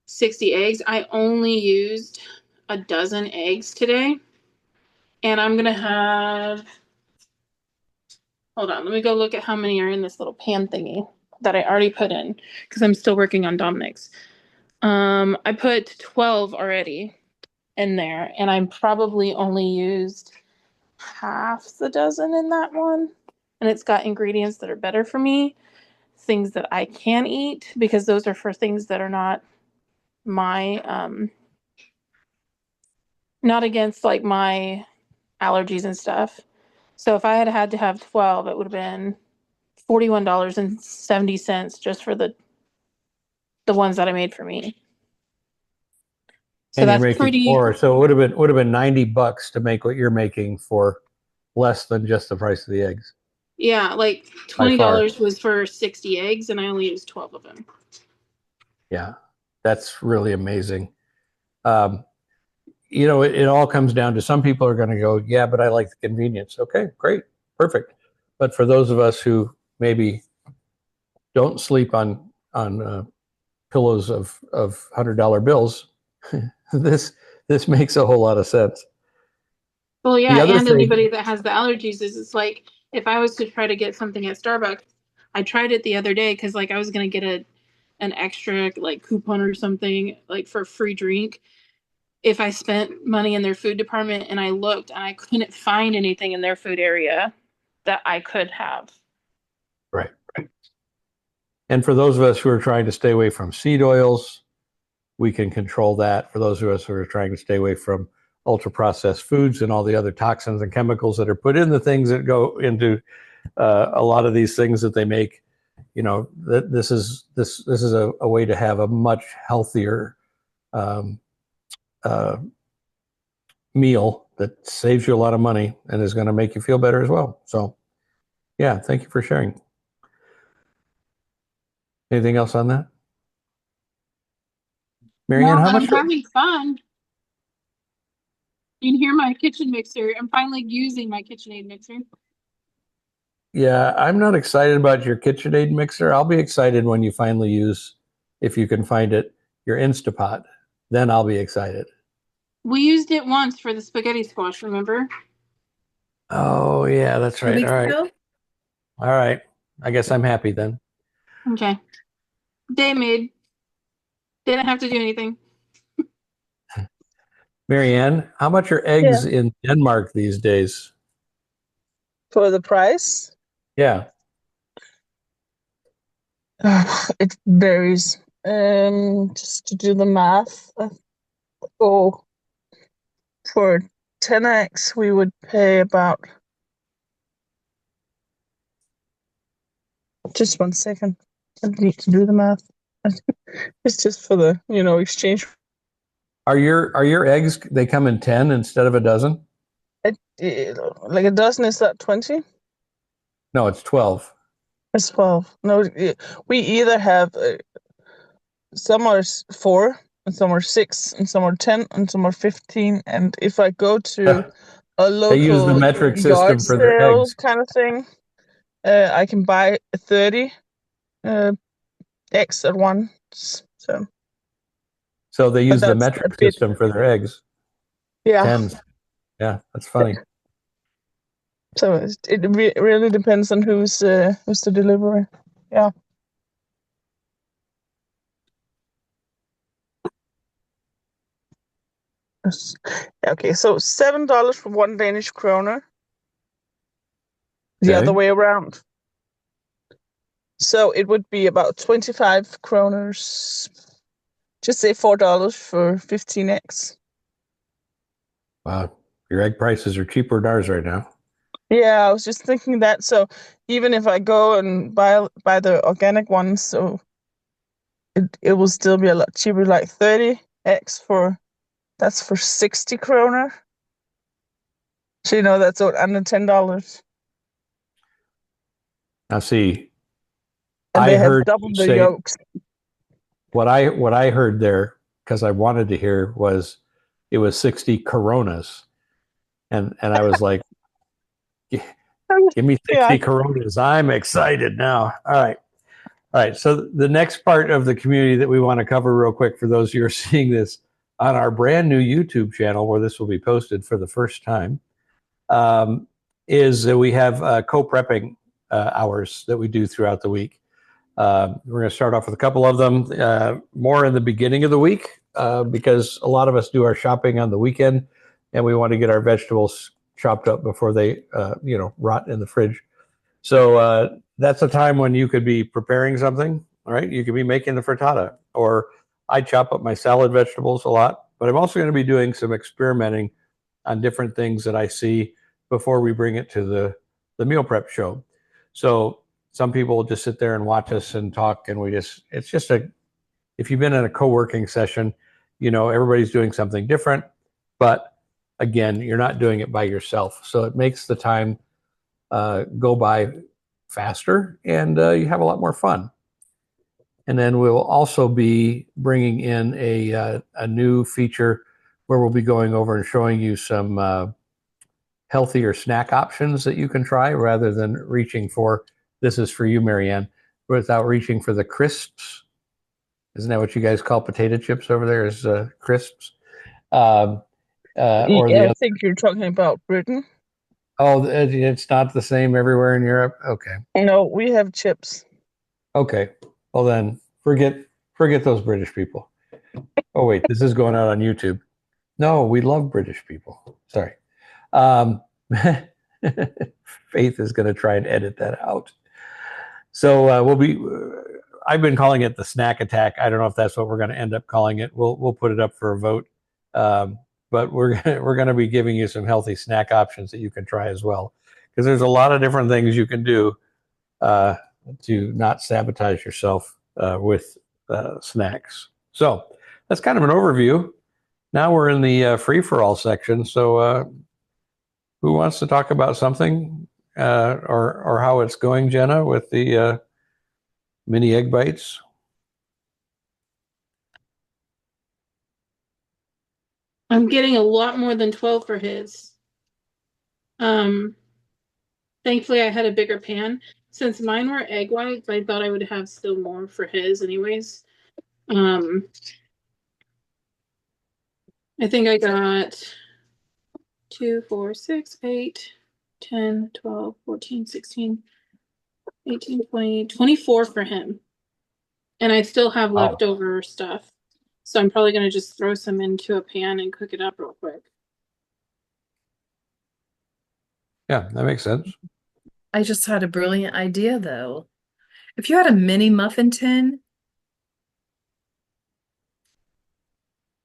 60 eggs, I only used a dozen eggs today. And I'm gonna have, hold on, let me go look at how many are in this little pan thingy that I already put in, because I'm still working on Dominic's. I put 12 already in there, and I probably only used half the dozen in that one. And it's got ingredients that are better for me, things that I can eat, because those are for things that are not my, not against like my allergies and stuff. So if I had had to have 12, it would have been $41.70 just for the ones that I made for me. So And you're that's making pretty. 4, so it would have been $90 to make what you're making for less than just the price of the eggs. Yeah, like $20 was for 60 eggs, and I only used 12 of them. Yeah, that's really amazing. You know, it all comes down to, some people are going to go, yeah, but I like the convenience. Okay, great, perfect. But for those of us who maybe don't sleep on pillows of $100 bills, this makes a whole lot of sense. Well, yeah, The other and thing- anybody that has the allergies is, it's like, if I was to try to get something at Starbucks, I tried it the other day because like I was gonna get an extra like coupon or something like for a free drink if I spent money in their food department, and I looked and I couldn't find anything in their food area that I could have. Right. And for those of us who are trying to stay away from seed oils, we can control that for those of us who are trying to stay away from ultra processed foods and all the other toxins and chemicals that are put in the things that go into a lot of these things that they make. This is a way to have a much healthier uh, meal that saves you a lot of money and is going to make you feel better as well. So, yeah, thank you for sharing. Anything else on that? Marianne, No, how I'm much? having fun. You can hear my kitchen mixer. I'm finally using my KitchenAid mixer. Yeah, I'm not excited about your KitchenAid mixer. I'll be excited when you finally use, if you can find it, your Instapot. Then I'll be excited. We used it once for the spaghetti squash, remember? Oh, yeah, that's 2 right. weeks All right. ago. All right. I guess I'm happy then. Okay. Day made. Didn't have to do anything. Marianne, how much are Yeah. eggs in Denmark these days? For the price, Yeah. it varies. Just to do the math, oh, for 10x, we would pay about. Just 1 second. I need to do the math. It's just for the exchange. Are your eggs, they come in 10 instead of a dozen? Like a dozen is that 20? No, it's 12. It's 12. No, we either have some are 4 and some are 6 and some are 10 and some are 15. And if I go to a They use the local metric yard system for their sale eggs. kind of thing, I can buy 30 eggs at once. So they But use the that's a metric bit, system for their eggs. yeah. Tens. Yeah, that's funny. So it really depends on who's the delivery. Yeah. Yes. Okay, so $7 for 1 Danish kroner. The other Okay. way around. So it would be about 25 kroners. Just say $4 for 15 eggs. Wow. Your egg prices are cheaper than ours right now. Yeah, I was just thinking that. So even if I go and buy the organic ones, so it will still be a lot cheaper, like 30 eggs that's for 60 kroner. So that's under $10. Now see, And I they have heard double you the say yolks. what I heard there, because I wanted to hear, was it was 60 coronas. And I was like, give me 60 Yeah. coronas. I'm excited now. All right. All right. So the next part of the community that we want to cover real quick for those of you who are seeing this on our brand new YouTube channel, where this will be posted for the first time, is that we have co-prepping hours that we do throughout the week. We're going to start off with a couple of them, more in the beginning of the week, because a lot of us do our shopping on the weekend, and we want to get our vegetables chopped up before they, rot in the fridge. So that's a time when you could be preparing something, right? You could be making the frittata, or I chop up my salad vegetables a lot, but I'm also going to be doing some experimenting on different things that I see before we bring it to the meal prep show. So some people will just sit there and watch us and talk, and it's just if you've been in a co-working session, everybody's doing something different, but again, you're not doing it by yourself. So it makes the time go by faster, and you have a lot more fun. And then we'll also be bringing in a new feature where we'll be going over and showing you some healthier snack options that you can try rather than reaching for, this is for you, Marianne, without reaching for the crisps. Isn't that what you guys call potato chips over there, is crisps? Or the I other. think you're talking about Britain. Oh, it's not the same everywhere in Europe? Okay. No, we have chips. Okay. Well, then forget those British people. Oh, wait, this is going out on YouTube. No, we love British people. Sorry. Faith is going to try and edit that out. So we'll be. I've been calling it the snack attack. I don't know if that's what we're going to end up calling it. We'll put it up for a vote. But we're going to be giving you some healthy snack options that you can try as well, because there's a lot of different things you can do to not sabotage yourself with snacks. So that's kind of an overview. Now we're in the free for all section. So who wants to talk about something or how it's going, Jenna, with the mini egg bites? I'm getting a lot more than 12 for his. Thankfully I had a bigger pan. Since mine were egg whites, I thought I would have still more for his anyways. I think I got 2, 4, 6, 8, 10, 12, 14, 16, 18, 20, 24 for him. And I still have Wow. leftover stuff. So I'm probably going to just throw some into a pan and cook it up real quick. Yeah, that makes sense. I just had a brilliant idea though. If you had a mini muffin tin,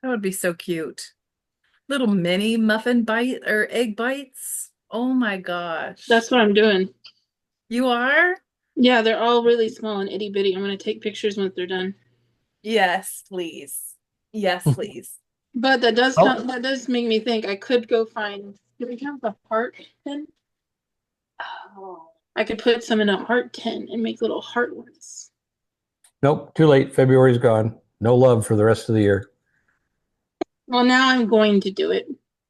that would be so cute. Little mini muffin bite or egg bites. Oh my gosh. That's what I'm doing. You are? Yeah, they're all really small and itty bitty. I'm going to take pictures once they're done. Yes, please. Yes, please. But that does make me think I could go find. Do we have the heart tin? Oh, I could put some in a heart tin and make little heart ones. Nope, too late. February's gone. No love for the rest of the year. Well, now I'm going to do it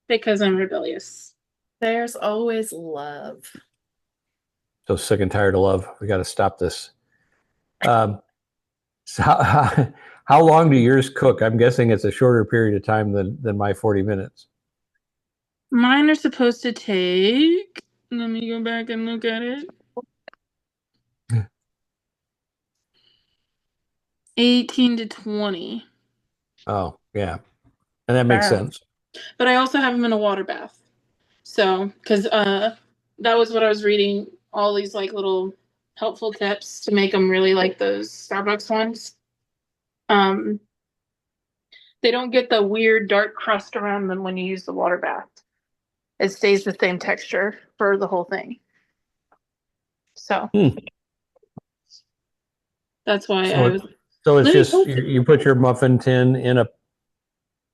because I'm rebellious. There's always love. So sick and tired of love. We got to stop this. So how long do yours cook? I'm guessing it's a shorter period of time than my 40 minutes. Mine are supposed to take. Let me go back and look at it. 18 to 20. Oh, yeah. And that makes sense. But I also have them in a water bath. So, because that was what I was reading, all these like little helpful tips to make them really like those Starbucks ones. They don't get the weird dark crust around them when you use the water bath. It stays the same texture for the whole thing. So that's why So it's just you put your muffin tin in a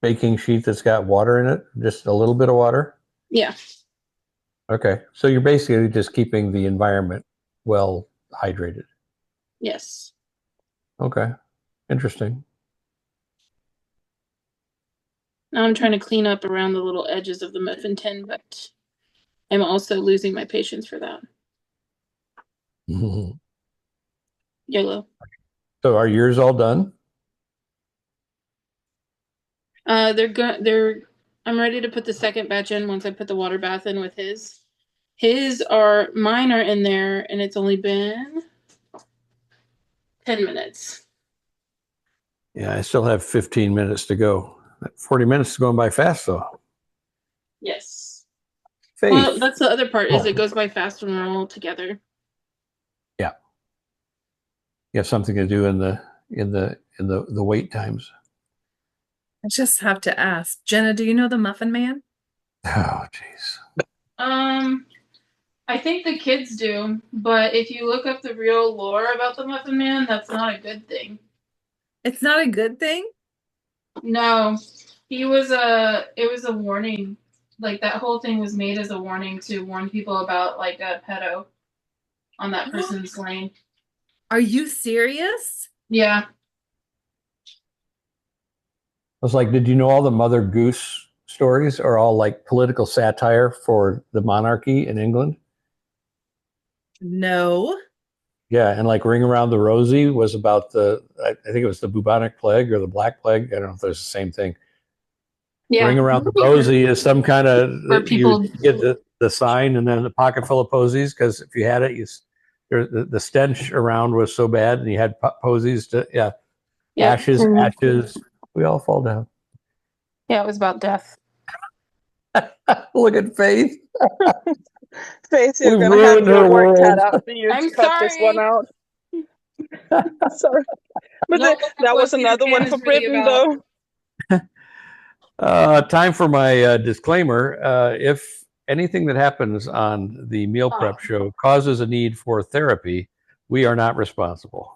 baking sheet that's got water in it, just a little bit of water? Yeah. Okay. So you're basically just keeping the environment well hydrated. Yes. Okay. Interesting. Now I'm trying to clean up around the little edges of the muffin tin, but I'm also losing my patience for that. YOLO. So are yours all done? I'm ready to put the second batch in once I put the water bath in with his. Mine are in there, and it's only been 10 minutes. Yeah, I still have 15 minutes to go. 40 minutes is going by fast, though. Yes. Faith. Well, that's the other part, is it goes by fast when we're all together. Yeah. You have something to do in the wait times. I just have to ask, Jenna, do you know the Muffin Man? Oh, jeez. I think the kids do, but if you look up the real lore about the Muffin Man, that's not a good thing. It's not a good thing? No. It was a warning. Like, that whole thing was made as a warning to warn people about, like, a pedo on that person's lane. Are you serious? Yeah. I was like, did you know all the Mother Goose stories are all like political satire for the monarchy in England? No. Yeah, and like Ring Around the Rosie was about I think it was the bubonic plague or the Black Plague. I don't know if there's the same thing. Yeah. Ring Around the Rosie is some kind of, Where people you get the sign and then a pocket full of posies, because if you had it, the stench around was so bad, and you had posies to, ashes, we all fall down. Yeah, it was about death. Look at Faith. Faith, you're We've gonna have ruined her your work cut world. out for you I'm to cut this one sorry. out. Sorry. But Don't look up that what was Peter another Pan one is for really Britain, about. though. Time for my disclaimer. If anything that happens on the meal prep show causes a need for therapy, we are not responsible.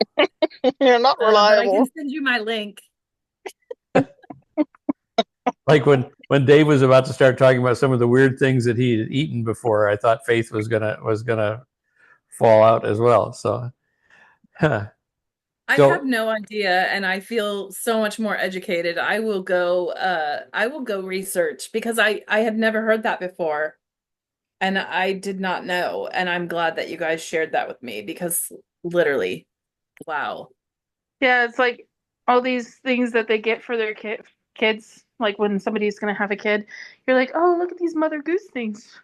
You're not But I can reliable. send you my link. Like when Dave was about to start talking about some of the weird things that he had eaten before, I thought Faith was gonna fall out as well. So, I so have no idea, and I feel so much more educated. I will go research because I had never heard that before, and I did not know, and I'm glad that you guys shared that with me because literally, wow. Yeah, it's like all these things that they get for their kids. Like when somebody's gonna have a kid, you're like, oh, look at these Mother Goose things.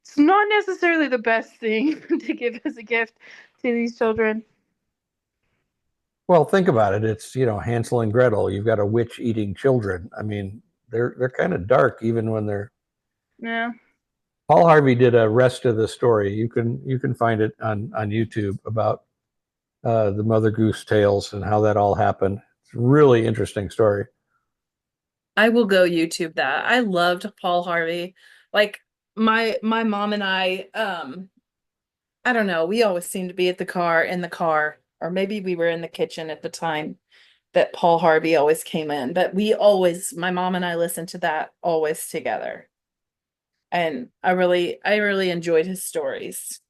It's not necessarily the best thing to give as a gift to these children. well, think about it. It's Hansel and Gretel. You've got a witch eating children. I mean, they're kind of dark even when they're. Yeah. Paul Harvey did a rest of the story. You can find it on YouTube about the Mother Goose tales and how that all happened. It's a really interesting story. I will go YouTube that. I loved Paul Harvey. Like my mom and I don't know, we always seemed to be in the car, or maybe we were in the kitchen at the time that Paul Harvey always came in. But my mom and I listened to that always together. And I really enjoyed his stories.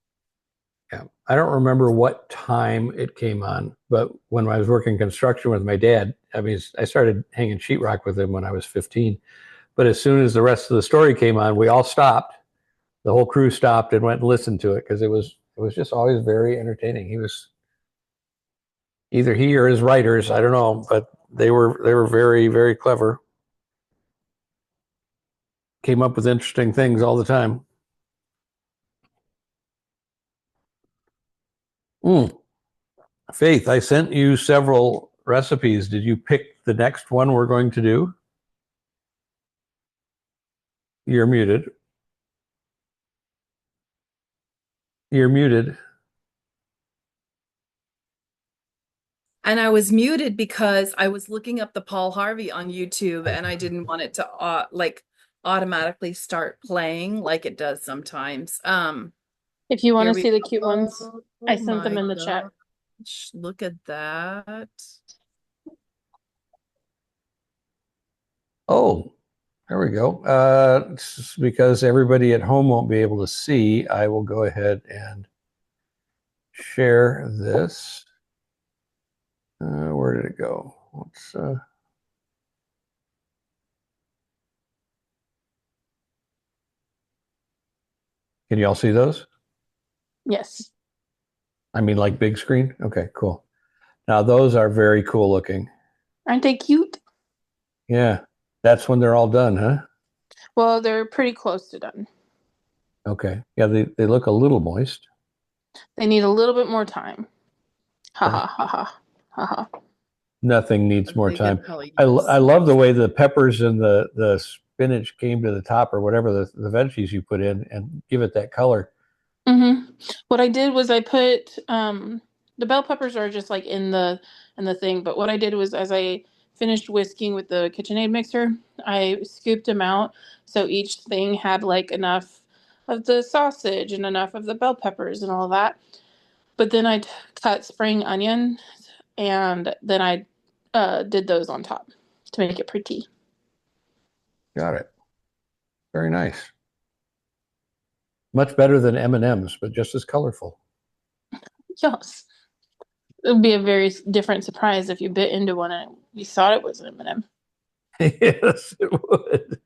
Yeah, I don't remember what time it came on, but when I was working construction with my dad, I mean, I started hanging sheetrock with him when I was 15. But as soon as the rest of the story came on, we all stopped. The whole crew stopped and went and listened to it because it was just always very entertaining. He was either he or his writers, I don't know, but they were very very clever. Came up with interesting things all the time. Mm. Faith, I sent you several recipes. Did you pick the next one we're going to do? You're muted. You're muted. And I was muted because I was looking up the Paul Harvey on YouTube and I didn't want it to like automatically start playing like it does sometimes. If you want Here to we see the cute ones, go. I Oh sent them my in the chat. gosh, look at that. Oh, there we go. Because everybody at home won't be able to see, I will go ahead and share this. Where did it go? Can you all see those? Yes. I mean, like big screen? Okay, cool. Now, those are very cool looking. Aren't they cute? Yeah, that's when they're all done, huh? Well, they're pretty close to done. Okay. Yeah, they look a little moist. They need a little bit more time. Ha Okay. ha ha ha. Ha ha. Nothing needs more They could time. probably I use love the way the peppers and the spinach came to the top or whatever the veggies you put in and give it that color. What I did was I put the bell peppers are just like in the thing, but what I did was as I finished whisking with the KitchenAid mixer, I scooped them out so each thing had like enough of the sausage and enough of the bell peppers and all that. But then I cut spring onion and then I did those on top to make it pretty. Got it. Very nice. Much better than M&Ms, but just as colorful. Yes. It would be a very different surprise if you bit into one and you thought it was an M&M. Yes, it would.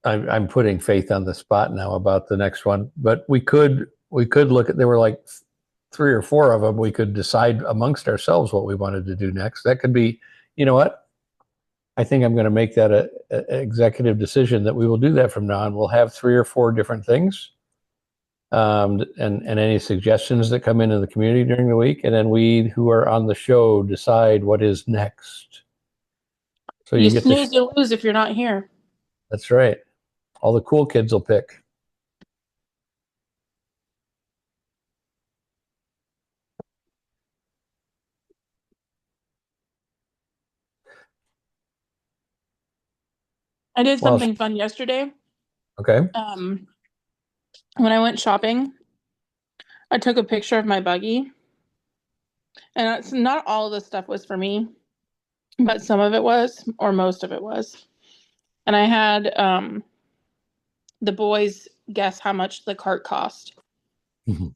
I'm putting Faith on the spot now about the next one, but we could look at. There were like 3 or 4 of them. We could decide amongst ourselves what we wanted to do next. That could be, you know what? I think I'm going to make that a executive decision that we will do that from now on. We'll have 3 or 4 different things, and any suggestions that come into the community during the week, and then we who are on the show decide what is next. So You you get snooze, you lose if you're not here. That's right. All the cool kids will pick. I did Well, something fun yesterday. okay. When I went shopping, I took a picture of my buggy, and it's not all of the stuff was for me, but some of it was, or most of it was. And I had the boys guess how much the cart cost Mhm.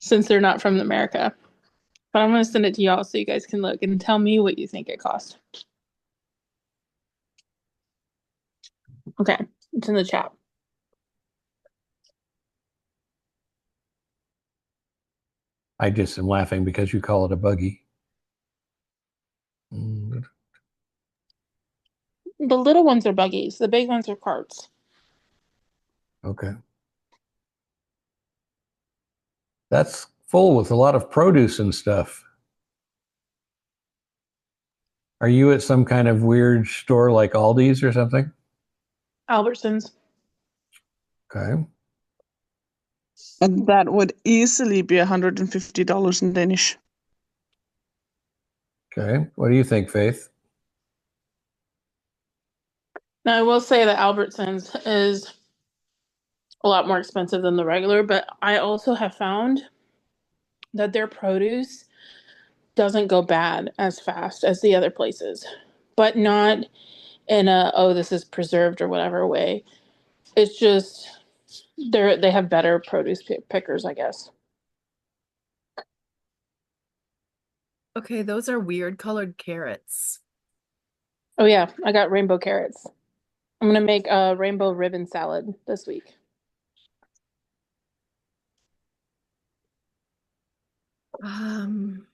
since they're not from America. But I'm going to send it to y'all so you guys can look and tell me what you think it cost. Okay, it's in the chat. I just am laughing because you call it a buggy. The little ones are buggies. The big ones are carts. Okay. That's full with a lot of produce and stuff. Are you at some kind of weird store like Aldi's or something? Albertsons. Okay. And that would easily be $150 in Danish. Okay. What do you think, Faith? Now, I will say that Albertsons is a lot more expensive than the regular, but I also have found that their produce doesn't go bad as fast as the other places, but not in a, oh, this is preserved or whatever way. It's just they have better produce pickers, I guess. Okay, those are weird colored carrots. Oh yeah, I got rainbow carrots. I'm gonna make a rainbow ribbon salad this week. Um,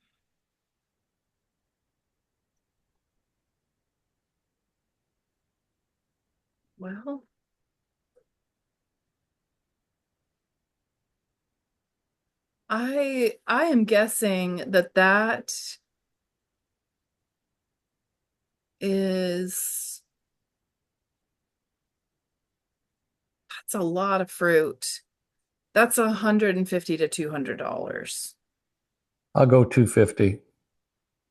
well, I am guessing that that is that's a lot of fruit. That's $150 to $200. I'll go 250.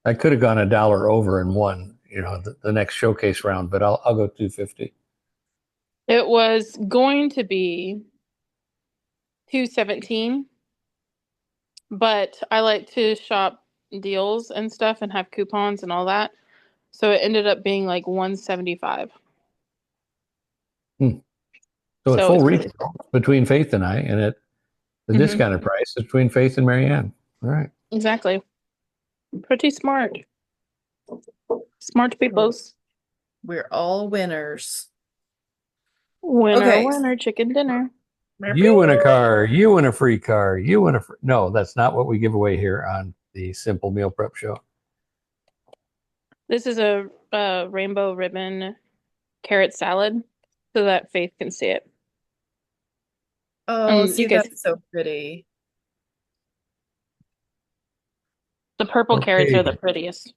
I could have gone $1 over and won, the next showcase round, but I'll go 250. It was going to be 217, but I like to shop deals and stuff and have coupons and all that. So it ended up being like 175. So at So full it's retail between Faith and I, and at the Mhm. discounted price is between Faith and Marianne. All right. Exactly. Pretty smart. Smart peoples. We're all winners. Winner, Okay. winner, chicken dinner. You win a car. You win a free car. You win a free. No, that's not what we give away here on the Simple Meal Prep Show. This is a rainbow ribbon carrot salad so that Faith can see it. Oh, see, You guys, that's so pretty. the purple carrots Okay. are the prettiest.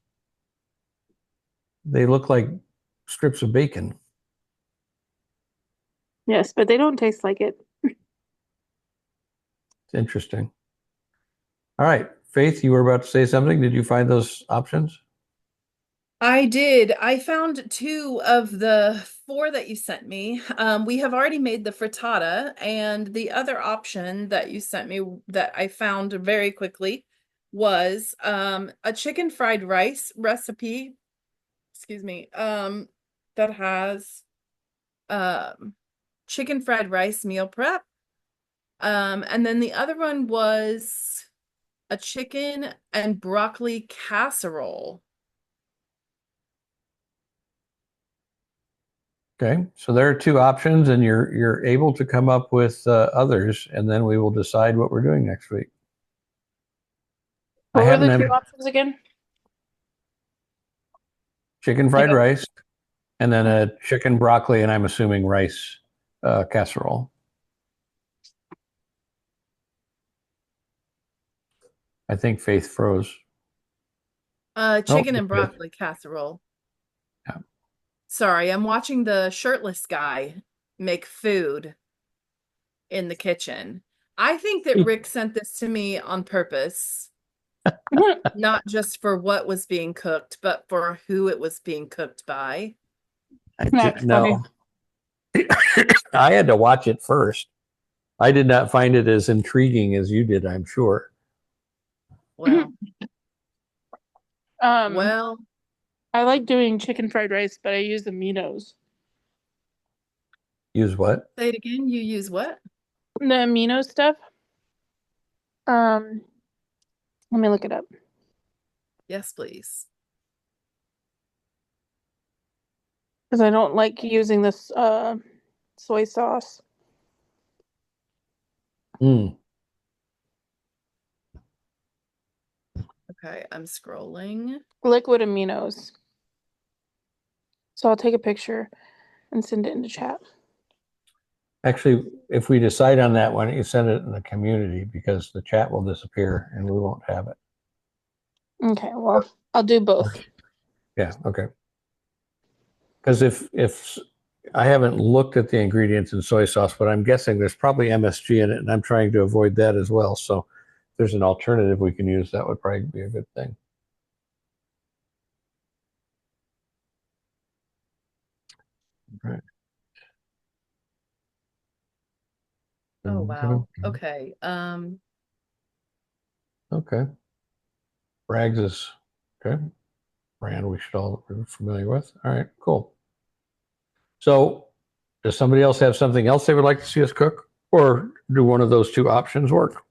They look like strips of bacon. Yes, but they don't taste like it. It's interesting. All right. Faith, you were about to say something. Did you find those options? I did. I found two of the four that you sent me. We have already made the frittata, and the other option that you sent me that I found very quickly was a chicken fried rice recipe. Excuse me. That has chicken fried rice meal prep. And then the other one was a chicken and broccoli casserole. Okay. So there are two options, and you're able to come up with others, and then we will decide what we're doing next week. I What were happen the to two have options again? chicken fried Like a, rice, and then a chicken broccoli, and I'm assuming rice casserole. I think Faith froze. Oh, Chicken and good. broccoli casserole. Yeah. Sorry, I'm watching the shirtless guy make food in the kitchen. I think that Rick sent this to me on purpose, not just for what was being cooked, but for who it was being cooked by. I That's funny. no, I had to watch it first. I did not find it as intriguing as you did, I'm sure. Well, Um, well, I like doing chicken fried rice, but I use aminos. Use what? say it again. You use what? The amino stuff. Um, Let me look it up. Yes, please. Because I don't like using this soy sauce. Mm. Okay, I'm scrolling. Liquid aminos. So I'll take a picture and send it in the chat. Actually, if we decide on that, why don't you send it in the community, because the chat will disappear and we won't have it. Okay, well, I'll do both. Yeah, okay. Because if I haven't looked at the ingredients in soy sauce, but I'm guessing there's probably MSG in it, and I'm trying to avoid that as well. So if there's an alternative we can use, that would probably be a good thing. Right. Oh, wow. Okay. Okay. Bragg's is okay. Brand we should all be familiar with. All right, cool. So does somebody else have something else they would like to see us cook? Or do one of those two options work?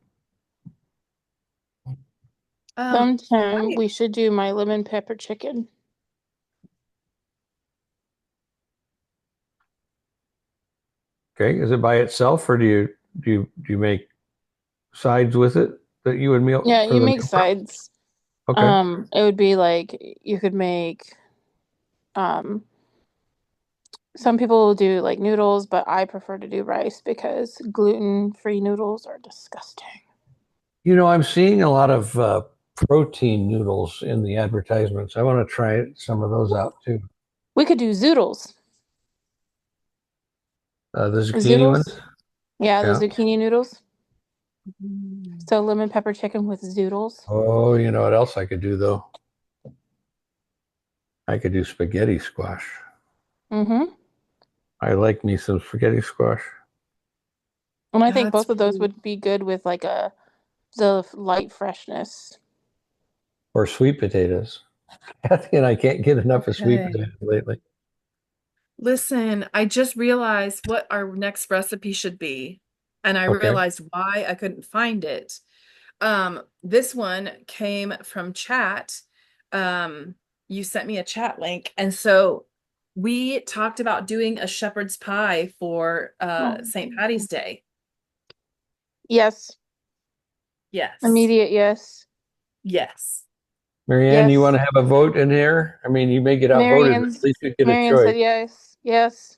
Sometime I- we should do my lemon pepper chicken. Okay. Is it by itself, or do you make sides with it that you would meal Yeah, for you the make meal prep? sides. Okay. It would be like you could make some people will do like noodles, but I prefer to do rice because gluten-free noodles are disgusting. You know, I'm seeing a lot of protein noodles in the advertisements. I want to try some of those out too. We could do zoodles. The zucchini ones. Zoodles? Yeah, the Yeah. zucchini noodles. So lemon pepper chicken with zoodles. Oh, you know what else I could do though? I could do spaghetti squash. Mm-hmm. I like me some spaghetti squash. And I think That's both of those really would be good with like the light freshness. Or sweet potatoes. Kathy and I can't get enough of sweet okay. potatoes lately. Listen, I just realized what our next recipe should be, and I Okay. realized why I couldn't find it. This one came from chat. Um, you sent me a chat link, and so we talked about doing a shepherd's pie for St. Patty's Day. Yes. Yes. Immediate yes. Yes. Marianne, you Yes. want to have a vote in here? I mean, you may get outvoted, but at least you get a Marianne choice. said yes. Yes.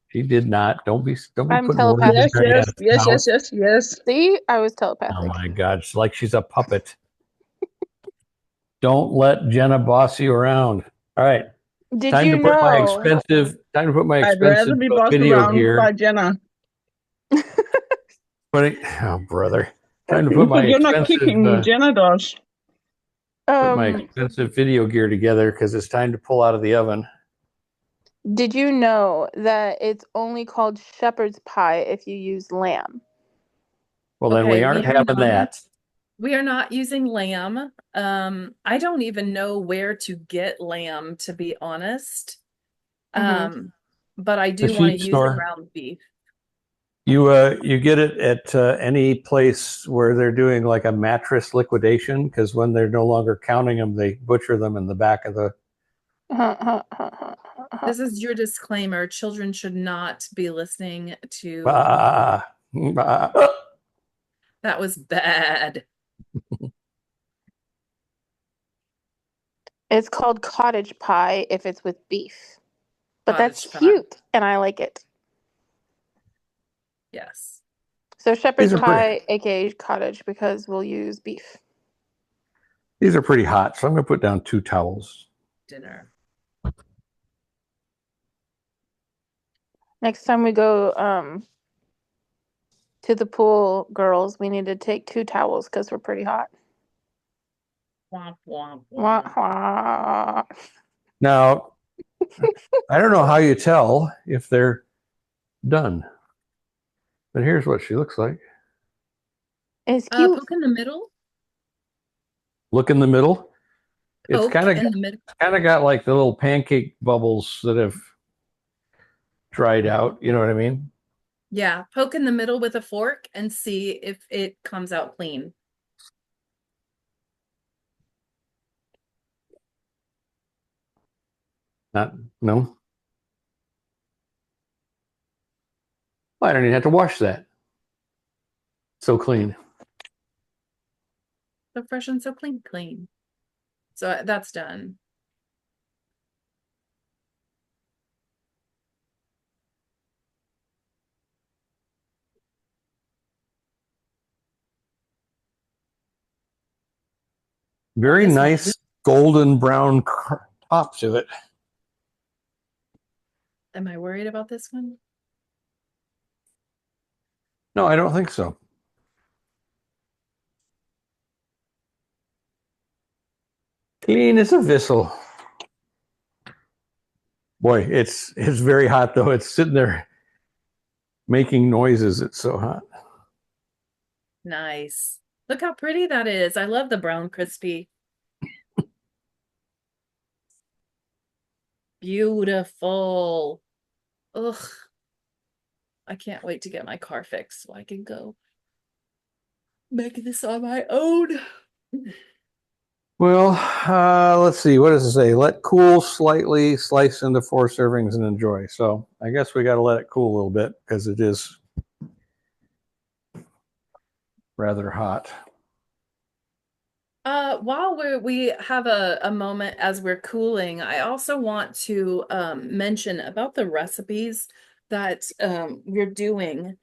She did not. Don't be I'm putting words in Yes, telepathic. yes, Marianne's yes, mouth. yes, yes, yes. See, I was Oh telepathic. my God, it's like she's a puppet. Don't let Jenna boss you around. All right, Did time you to put my know? I'd rather expensive be bossed video around gear. by Jenna. Oh brother, time to put my But you're not expensive kicking me, Jenna does. Um, video gear together because it's time to pull out of the oven. did you know that it's only called shepherd's pie if you use lamb? Well, then Okay, we aren't having that. we are not using lamb. I don't even know where to get lamb, to be honest. But I The do want to sheep use store. ground beef. You get it at any place where they're doing like a mattress liquidation, because when they're no longer counting them, they butcher them in the back of the. This is your disclaimer. Children should not be listening to. Ah, ah. That was bad. It's called cottage pie if it's with beef. But that's Cottage pie. cute and I like it. Yes. So shepherd's These are pretty. pie, aka cottage, because we'll use beef. These are pretty hot, so I'm going to put down 2 towels. Dinner. Next time we go to the pool, girls, we need to take 2 towels because we're pretty hot. Womp, womp, Wah, womp. wah. Now, I don't know how you tell if they're done. But here's what she looks like. It's cute. Poke in the middle. Look in the middle. It's Poke kind in the middle. of got like the little pancake bubbles that have dried out. You know what I mean? Yeah, poke in the middle with a fork and see if it comes out clean. Not no. I don't even have to wash that. So clean. So fresh and so clean. So that's done. Very This nice golden brown top to it. Am I worried about this one? No, I don't think so. Clean as a whistle. Boy, it's very hot though. It's sitting there making noises. It's so hot. Nice. Look how pretty that is. I love the brown crispy. Beautiful. Ugh. I can't wait to get my car fixed so I can go make this on my own. Well, let's see. What does it say? Let cool slightly, slice into 4 servings and enjoy. So I guess we got to let it cool a little bit because it is rather hot. While we have a moment as we're cooling, I also want to mention about the recipes that we're doing.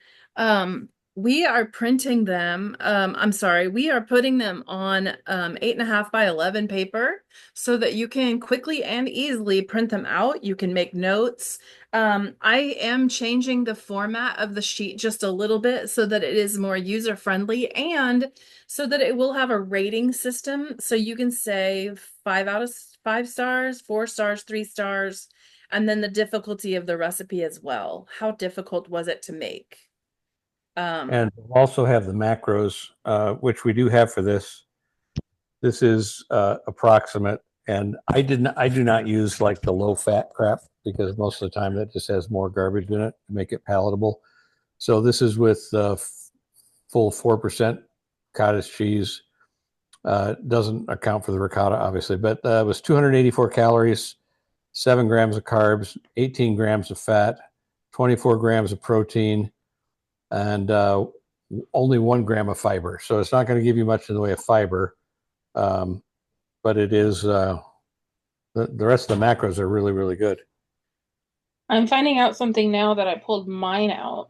We are printing them. I'm sorry, we are putting them on 8.5 by 11 paper so that you can quickly and easily print them out. You can make notes. I am changing the format of the sheet just a little bit so that it is more user friendly and so that it will have a rating system. So you can say 5 out of 5 stars, 4 stars, 3 stars, and then the difficulty of the recipe as well. How difficult was it to make? And we'll also have the macros, which we do have for this. This is approximate, and I do not use like the low fat crap because most of the time that just has more garbage in it to make it palatable. So this is with full 4% cottage cheese. Doesn't account for the ricotta, obviously, but it was 284 calories, 7 grams of carbs, 18 grams of fat, 24 grams of protein, and only 1 gram of fiber. So it's not going to give you much in the way of fiber, but it is the rest of the macros are really, really good. I'm finding out something now that I pulled mine out.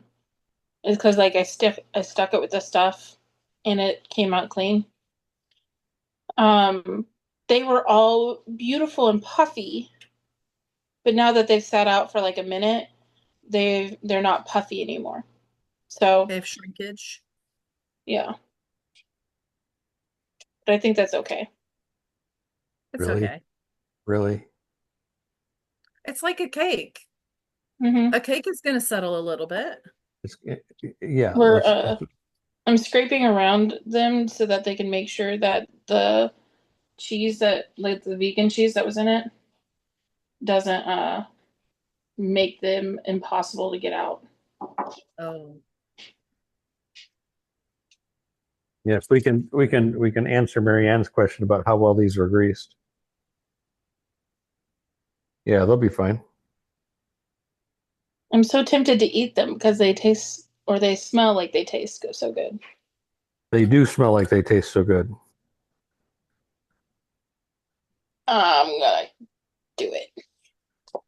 Is because like I stuck it with the stuff and it came out clean. They were all beautiful and puffy, but now that they've sat out for like a minute, they're not puffy anymore. So They have shrinkage. yeah, but I think that's okay. It's Really? okay. Really? It's like a cake. Mm-hmm. A cake is going to settle a little bit. It's, yeah. I'm scraping around them so that they can make sure that the cheese that like the vegan cheese that was in it doesn't make them impossible to get out. Oh, Yes, we can answer Marianne's question about how well these are greased. Yeah, they'll be fine. I'm so tempted to eat them because they taste or they smell like they taste so good. They do smell like they taste so good. I'm gonna do it.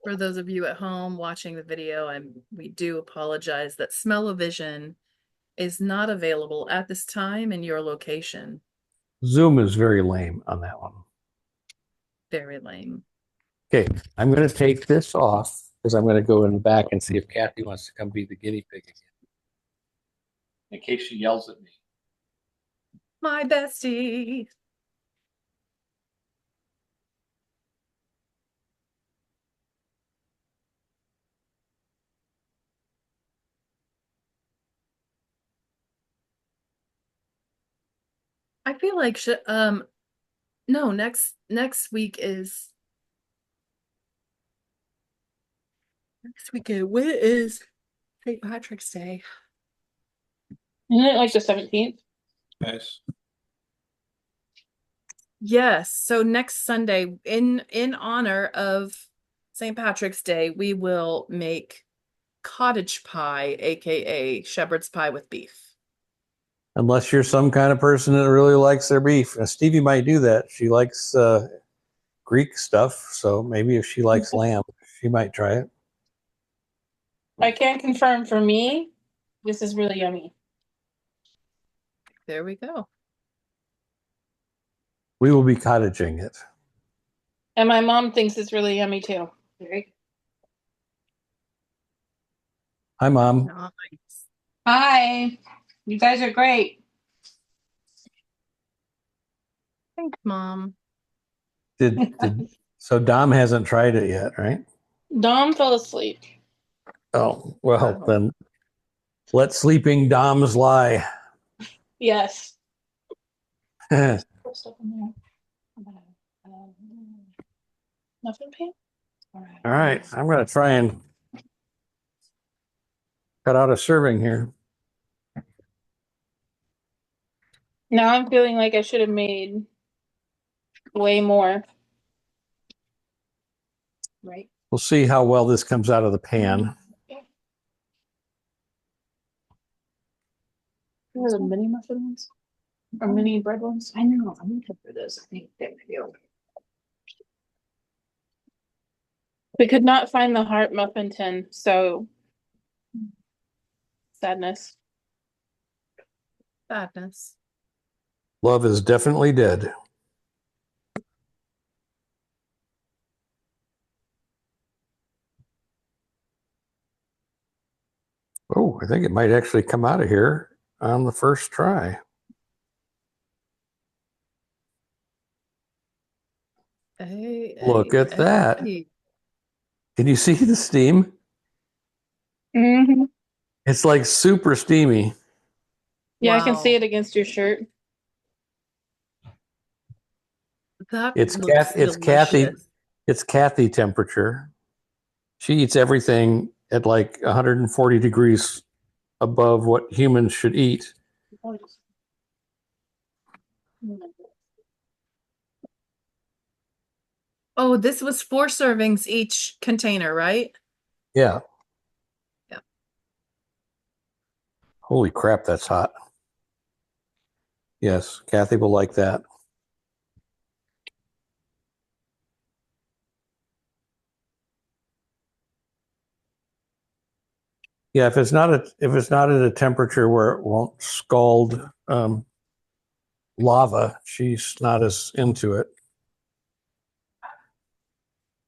for those of you at home watching the video, we do apologize that smell-o-vision is not available at this time in your location. Zoom is very lame on that one. Very lame. Okay, I'm going to take this off because I'm going to go in the back and see if Kathy wants to come be the guinea pig again. In case she yells at me. My bestie. I feel like no, next weekend. When is St. Patrick's Day? Isn't it like the 17th? Yes. Yes. So next Sunday, in honor of St. Patrick's Day, we will make cottage pie, aka shepherd's pie with beef. Unless you're some kind of person that really likes their beef. Stevie might do that. She likes Greek stuff, so maybe if she likes lamb, she might try it. I can confirm for me, this is really yummy. There we go. We will be cottaging it. And my mom thinks it's really yummy too. Hi, Mom. Nice. Hi. You guys are great. Thanks, Mom. So Dom hasn't tried it yet, right? Dom fell asleep. Oh, well, Oh. then let sleeping Doms lie. Yes. All Muffin pan? right, I'm going to try and cut out a serving here. Now I'm feeling like I should have made way more. Right. We'll see how well this comes out of the pan. What are the mini muffin ones? Or mini bread ones? I know. I'm looking for those. I think they feel. We could not find the heart muffin tin, so sadness. Sadness. Love is definitely dead. Oh, I think it might actually come out of here on the first try. Look at that. Can you see the steam? Mm-hmm. It's like super steamy. Yeah, I can Wow. see it against your shirt. That It's looks Kathy. delicious. It's Kathy temperature. She eats everything at like 140 degrees above what humans should eat. Oh, this was 4 servings each container, right? Yeah. Yeah. Holy crap, that's hot. Yes, Kathy will like that. Yeah, if it's not at a temperature where it won't scald lava, she's not as into it.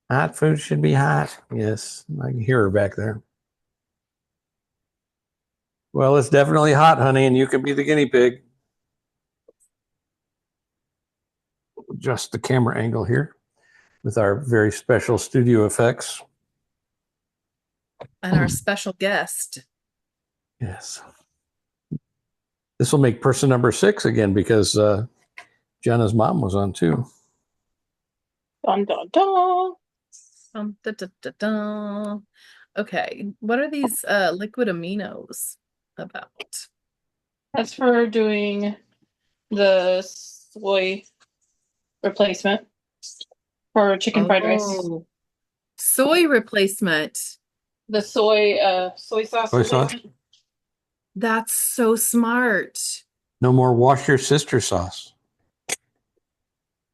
Hot food should be hot. Yes, I can hear her back there. Well, it's definitely hot, honey, and you can be the guinea pig. Adjust the camera angle here with our very special studio effects. And our special guest. Yes. This will make person number 6 again because Jenna's mom was on too. Dun, dun, dun. Da, da, da, da. Okay, what are these liquid aminos about? That's for doing the soy replacement for chicken fried rice. Oh, soy replacement. The soy sauce Soy sauce? replacement. That's so smart. No more wash your sister sauce.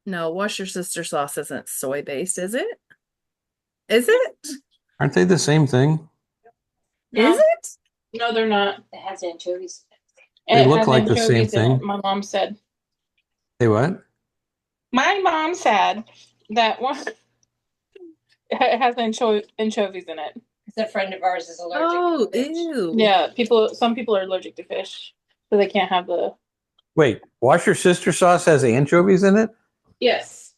No, wash your sister sauce isn't soy based, is it? Is it? Aren't they the same thing? Is No, it? no, they're not. It has anchovies. They It look has like the same anchovies in it, thing. my mom said. Hey, what? My mom said that one it has anchovies in it. Because a friend of ours is allergic. Oh, to fish. ew. Yeah, some people are allergic to fish, so they can't have the. Wait, wash your sister sauce has anchovies in it? Yes.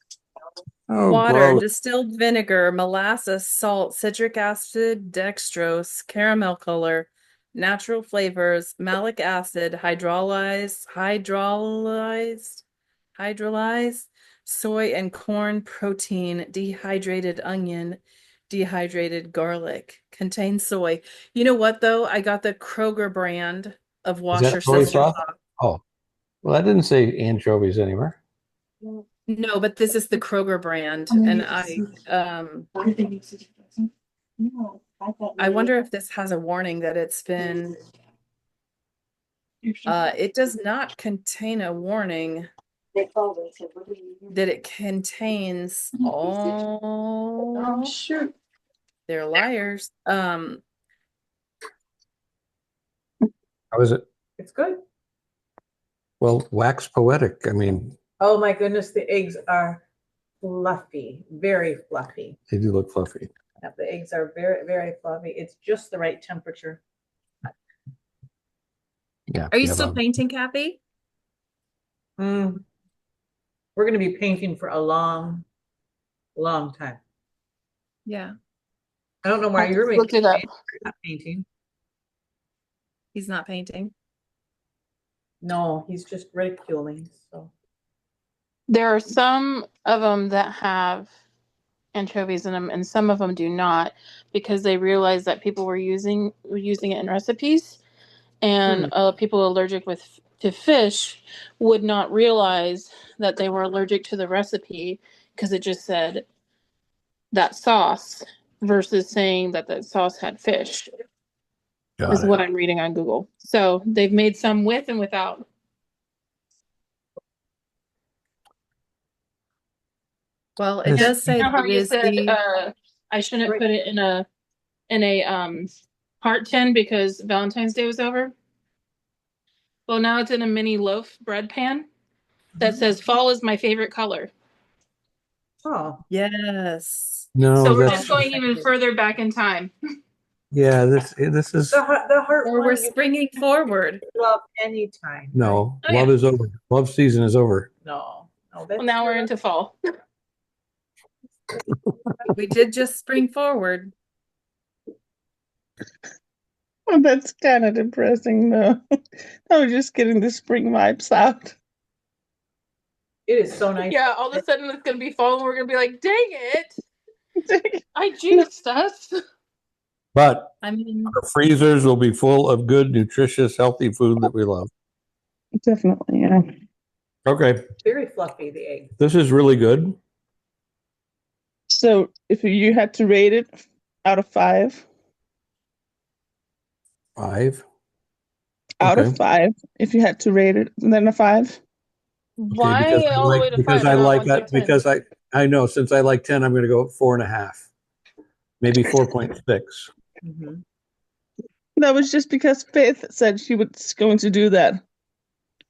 Oh, Water, gross. distilled vinegar, molasses, salt, citric acid, dextrose, caramel color, natural flavors, malic acid, hydrolyzed soy and corn protein, dehydrated onion, dehydrated garlic. Contains soy. You know what though? I got the Kroger brand of Is Wash that Your soy Sister sauce? sauce. Oh, well, that didn't say anchovies anywhere. No, but this is the Kroger brand, and I wonder if this has a warning that it's been. It does not contain a warning that it contains all. Oh shoot. They're liars. How is it? It's good. Well, wax poetic. I mean, Oh my goodness, the eggs are fluffy, very fluffy. they do look fluffy. Yeah, the eggs are very, very fluffy. It's just the right temperature. Yeah. Are you yeah, still Bob. painting, Kathy? We're going to be painting for a long, long time. Yeah, I don't know why you're Looked making it up. not painting. he's not painting. No, he's just ridiculing. So There are some of them that have anchovies in them, and some of them do not, because they realized that people were using it in recipes, and people allergic to fish would not realize that they were allergic to the recipe because it just said that sauce versus saying that that sauce had fish. Got Is it. what I'm reading on Google. So they've made some with and without. Well, it does say You know that how it you is said the. I shouldn't put it in a heart tin because Valentine's Day was over? Well, now it's in a mini loaf bread pan that says fall is my favorite color. oh, Yes. No, So we're that's just going even further back in time. yeah. This is the heart Or one we're you springing forward. can love anytime. no. Oh, Love yeah. is over. Love season is over. No, that's Well, now we're true. into fall. We did just spring forward. Oh, that's kind of depressing, though. I was just getting the spring vibes out. It is so nice. Yeah, all of a sudden it's gonna be fall, and we're gonna be like, "Dang it! I jinxed us." But I mean, our freezers will be full of good, nutritious, healthy food that we love. Definitely, yeah. Okay, Very fluffy, the egg. this is really good. So, if you had to rate it out of 5, 5. out Okay. of 5, if you had to rate it, then a 5. Why because I all the way like to because 5? I Not like 1 through that 10? because I know since I like 10, I'm going to go 4.5, maybe 4.6. Mm-hmm. That was just because Faith said she was going to do that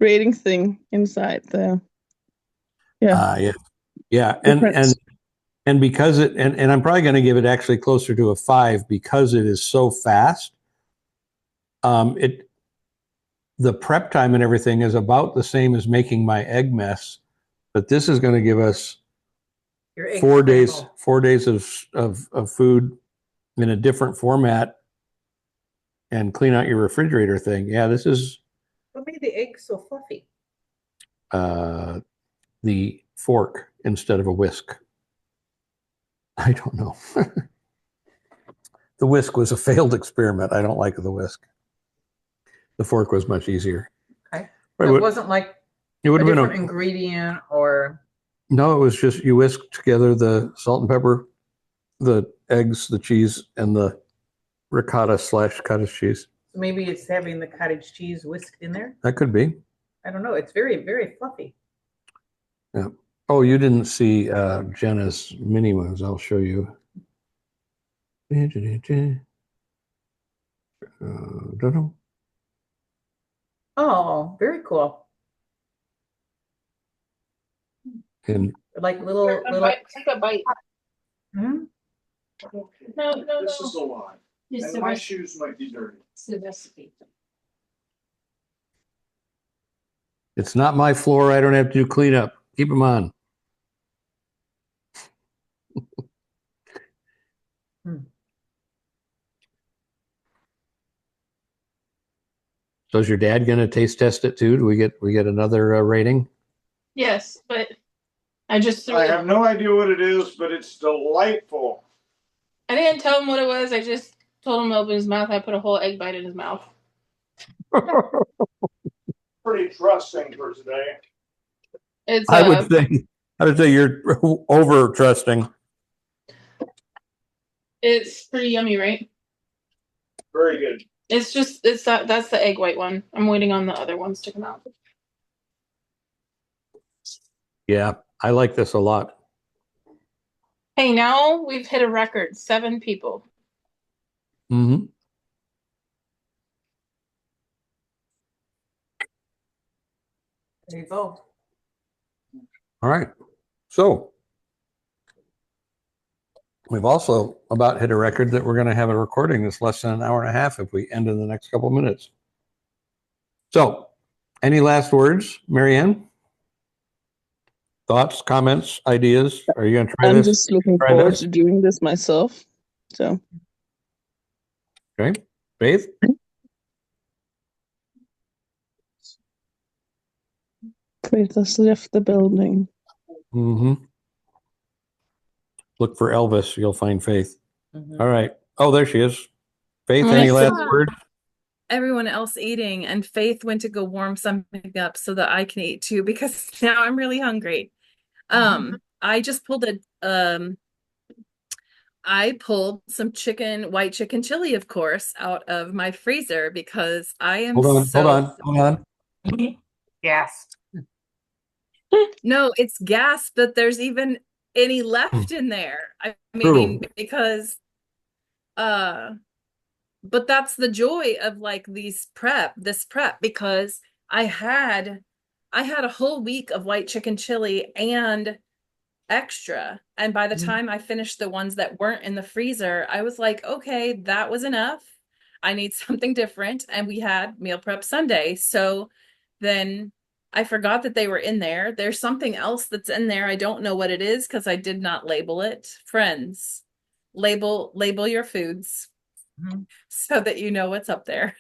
rating thing inside the Yeah, yeah, and because and I'm probably going to give it actually closer to a 5 because it is so fast. The prep time and everything is about the same as making my egg mess, but this is going to give us Your egg 4 days scramble. 4 days of food in a different format and clean out your refrigerator thing. Yeah, this is What made the egg so fluffy? the fork instead of a whisk. I don't know. The whisk was a failed experiment. I don't like the whisk. The fork was much easier. Okay. But So it wasn't like it would a have been different ingredient or no. It was just you whisk together the salt and pepper, the eggs, the cheese, and the ricotta / cottage cheese. maybe it's having the cottage cheese whisked in there. That could be. I don't know. It's very, very fluffy. Yeah. Oh, you didn't see Jenna's mini ones. I'll show you. Don't know. Oh, very cool. And Like little. Take a bite. Hmm? No. This is a lot. And my shoes might be dirty. It's the recipe. it's not my floor. I don't have to do cleanup. Keep them on. So is your dad going to taste test it too? Do we get another rating? Yes, but I just threw I it. have no idea what it is, but it's delightful. I didn't tell him what it was. I just told him to open his mouth. I put a whole egg bite in his mouth. Pretty trusting for today. It's I would say you're over trusting. it's pretty yummy, right? Very good. It's that's the egg white one. I'm waiting on the other ones to come out. Yeah, I like this a lot. Hey, now we've hit a record. 7 people. Mm-hmm. There you go. All right. So we've also about hit a record that we're going to have a recording that's less than an hour and a half if we end in the next couple of minutes. So any last words, Marianne? Thoughts, comments, ideas? Are you going to try I'm this? just looking Try forward this? to doing this myself. So Okay. Faith? Faith has left the building. Mm-hmm. Look for Elvis. You'll find Faith. Mhm. All right. Oh, there she is. Faith, I any saw- last words? Everyone else eating, and Faith went to go warm something up so that I can eat too because now I'm really hungry. I just pulled I pulled some white chicken chili, of course, out of my freezer because I am Hold on. Yes. No, it's gas, but there's even any left in there. I True. mean, because but that's the joy of like this prep because I had a whole week of white chicken chili and extra. And by the time I finished the ones that weren't in the freezer, I was like, okay, that was enough. I need something different. And we had meal prep Sunday. So then I forgot that they were in there. There's something else that's in there. I don't know what it is because I did not label it. Friends, label your foods so that you know what's up there.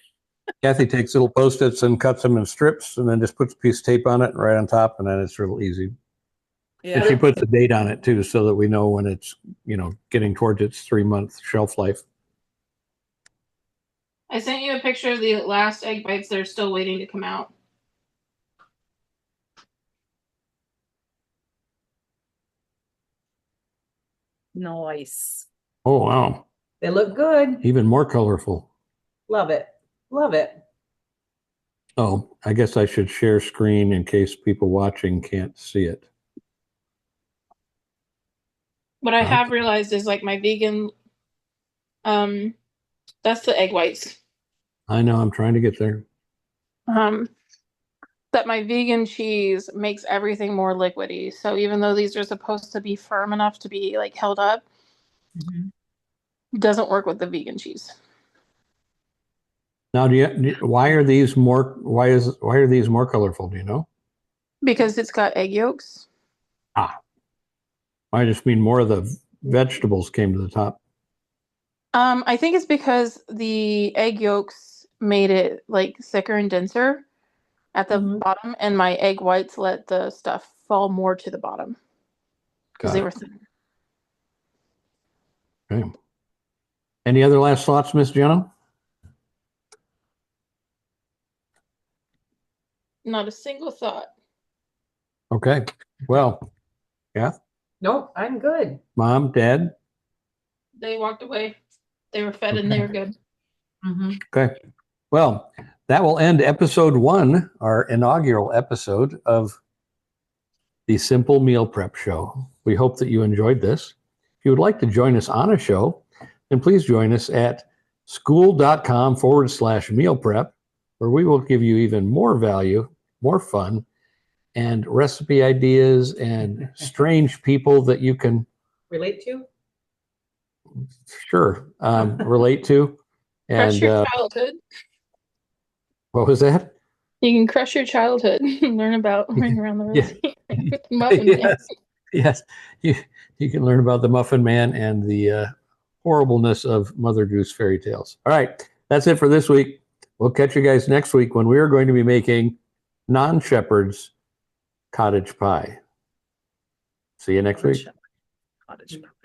Kathy takes little Post-its and cuts them in strips and then just puts a piece of tape on it right on top, and then it's real easy. Yeah. And she puts a date on it too, so that we know when it's, getting towards its 3-month shelf life. I sent you a picture of the last egg bites that are still waiting to come out. Nice. Oh, wow. They look good. Even more colorful. Love it. Love it. Oh, I guess I should share screen in case people watching can't see it. What I have realized is like my vegan, that's the egg whites. I know, I'm trying to get there. That my vegan cheese makes everything more liquidy. So even though these are supposed to be firm enough to be like held up, it doesn't work with the vegan cheese. Now, why are these more colorful? Do you know? Because it's got egg yolks. I just mean more of the vegetables came to the top. I think it's because the egg yolks made it like thicker and denser at the bottom, and my egg whites let the stuff fall more to the bottom because they were thin. Okay. Any other last thoughts, Miss Jenna? Not a single thought. Okay. Well, yeah. Nope, I'm good. Mom, Dad. They walked away. They were fed and they were good. Okay. Well, that will end episode 1, our inaugural episode of the Simple Meal Prep Show. We hope that you enjoyed this. If you would like to join us on a show, then please join us at school.com/meal prep, where we will give you even more value, more fun, and recipe ideas and strange people that you can Relate to? relate to. Crush And your childhood. what was that? You can crush your childhood and learn about running around the rosy muffin man. Yes. You can learn about the Muffin Man and the horribleness of Mother Goose fairy tales. All right. That's it for this week. we'll catch you guys next week when we are going to be making non-shepherd's cottage pie. See you next week. Cottage pie.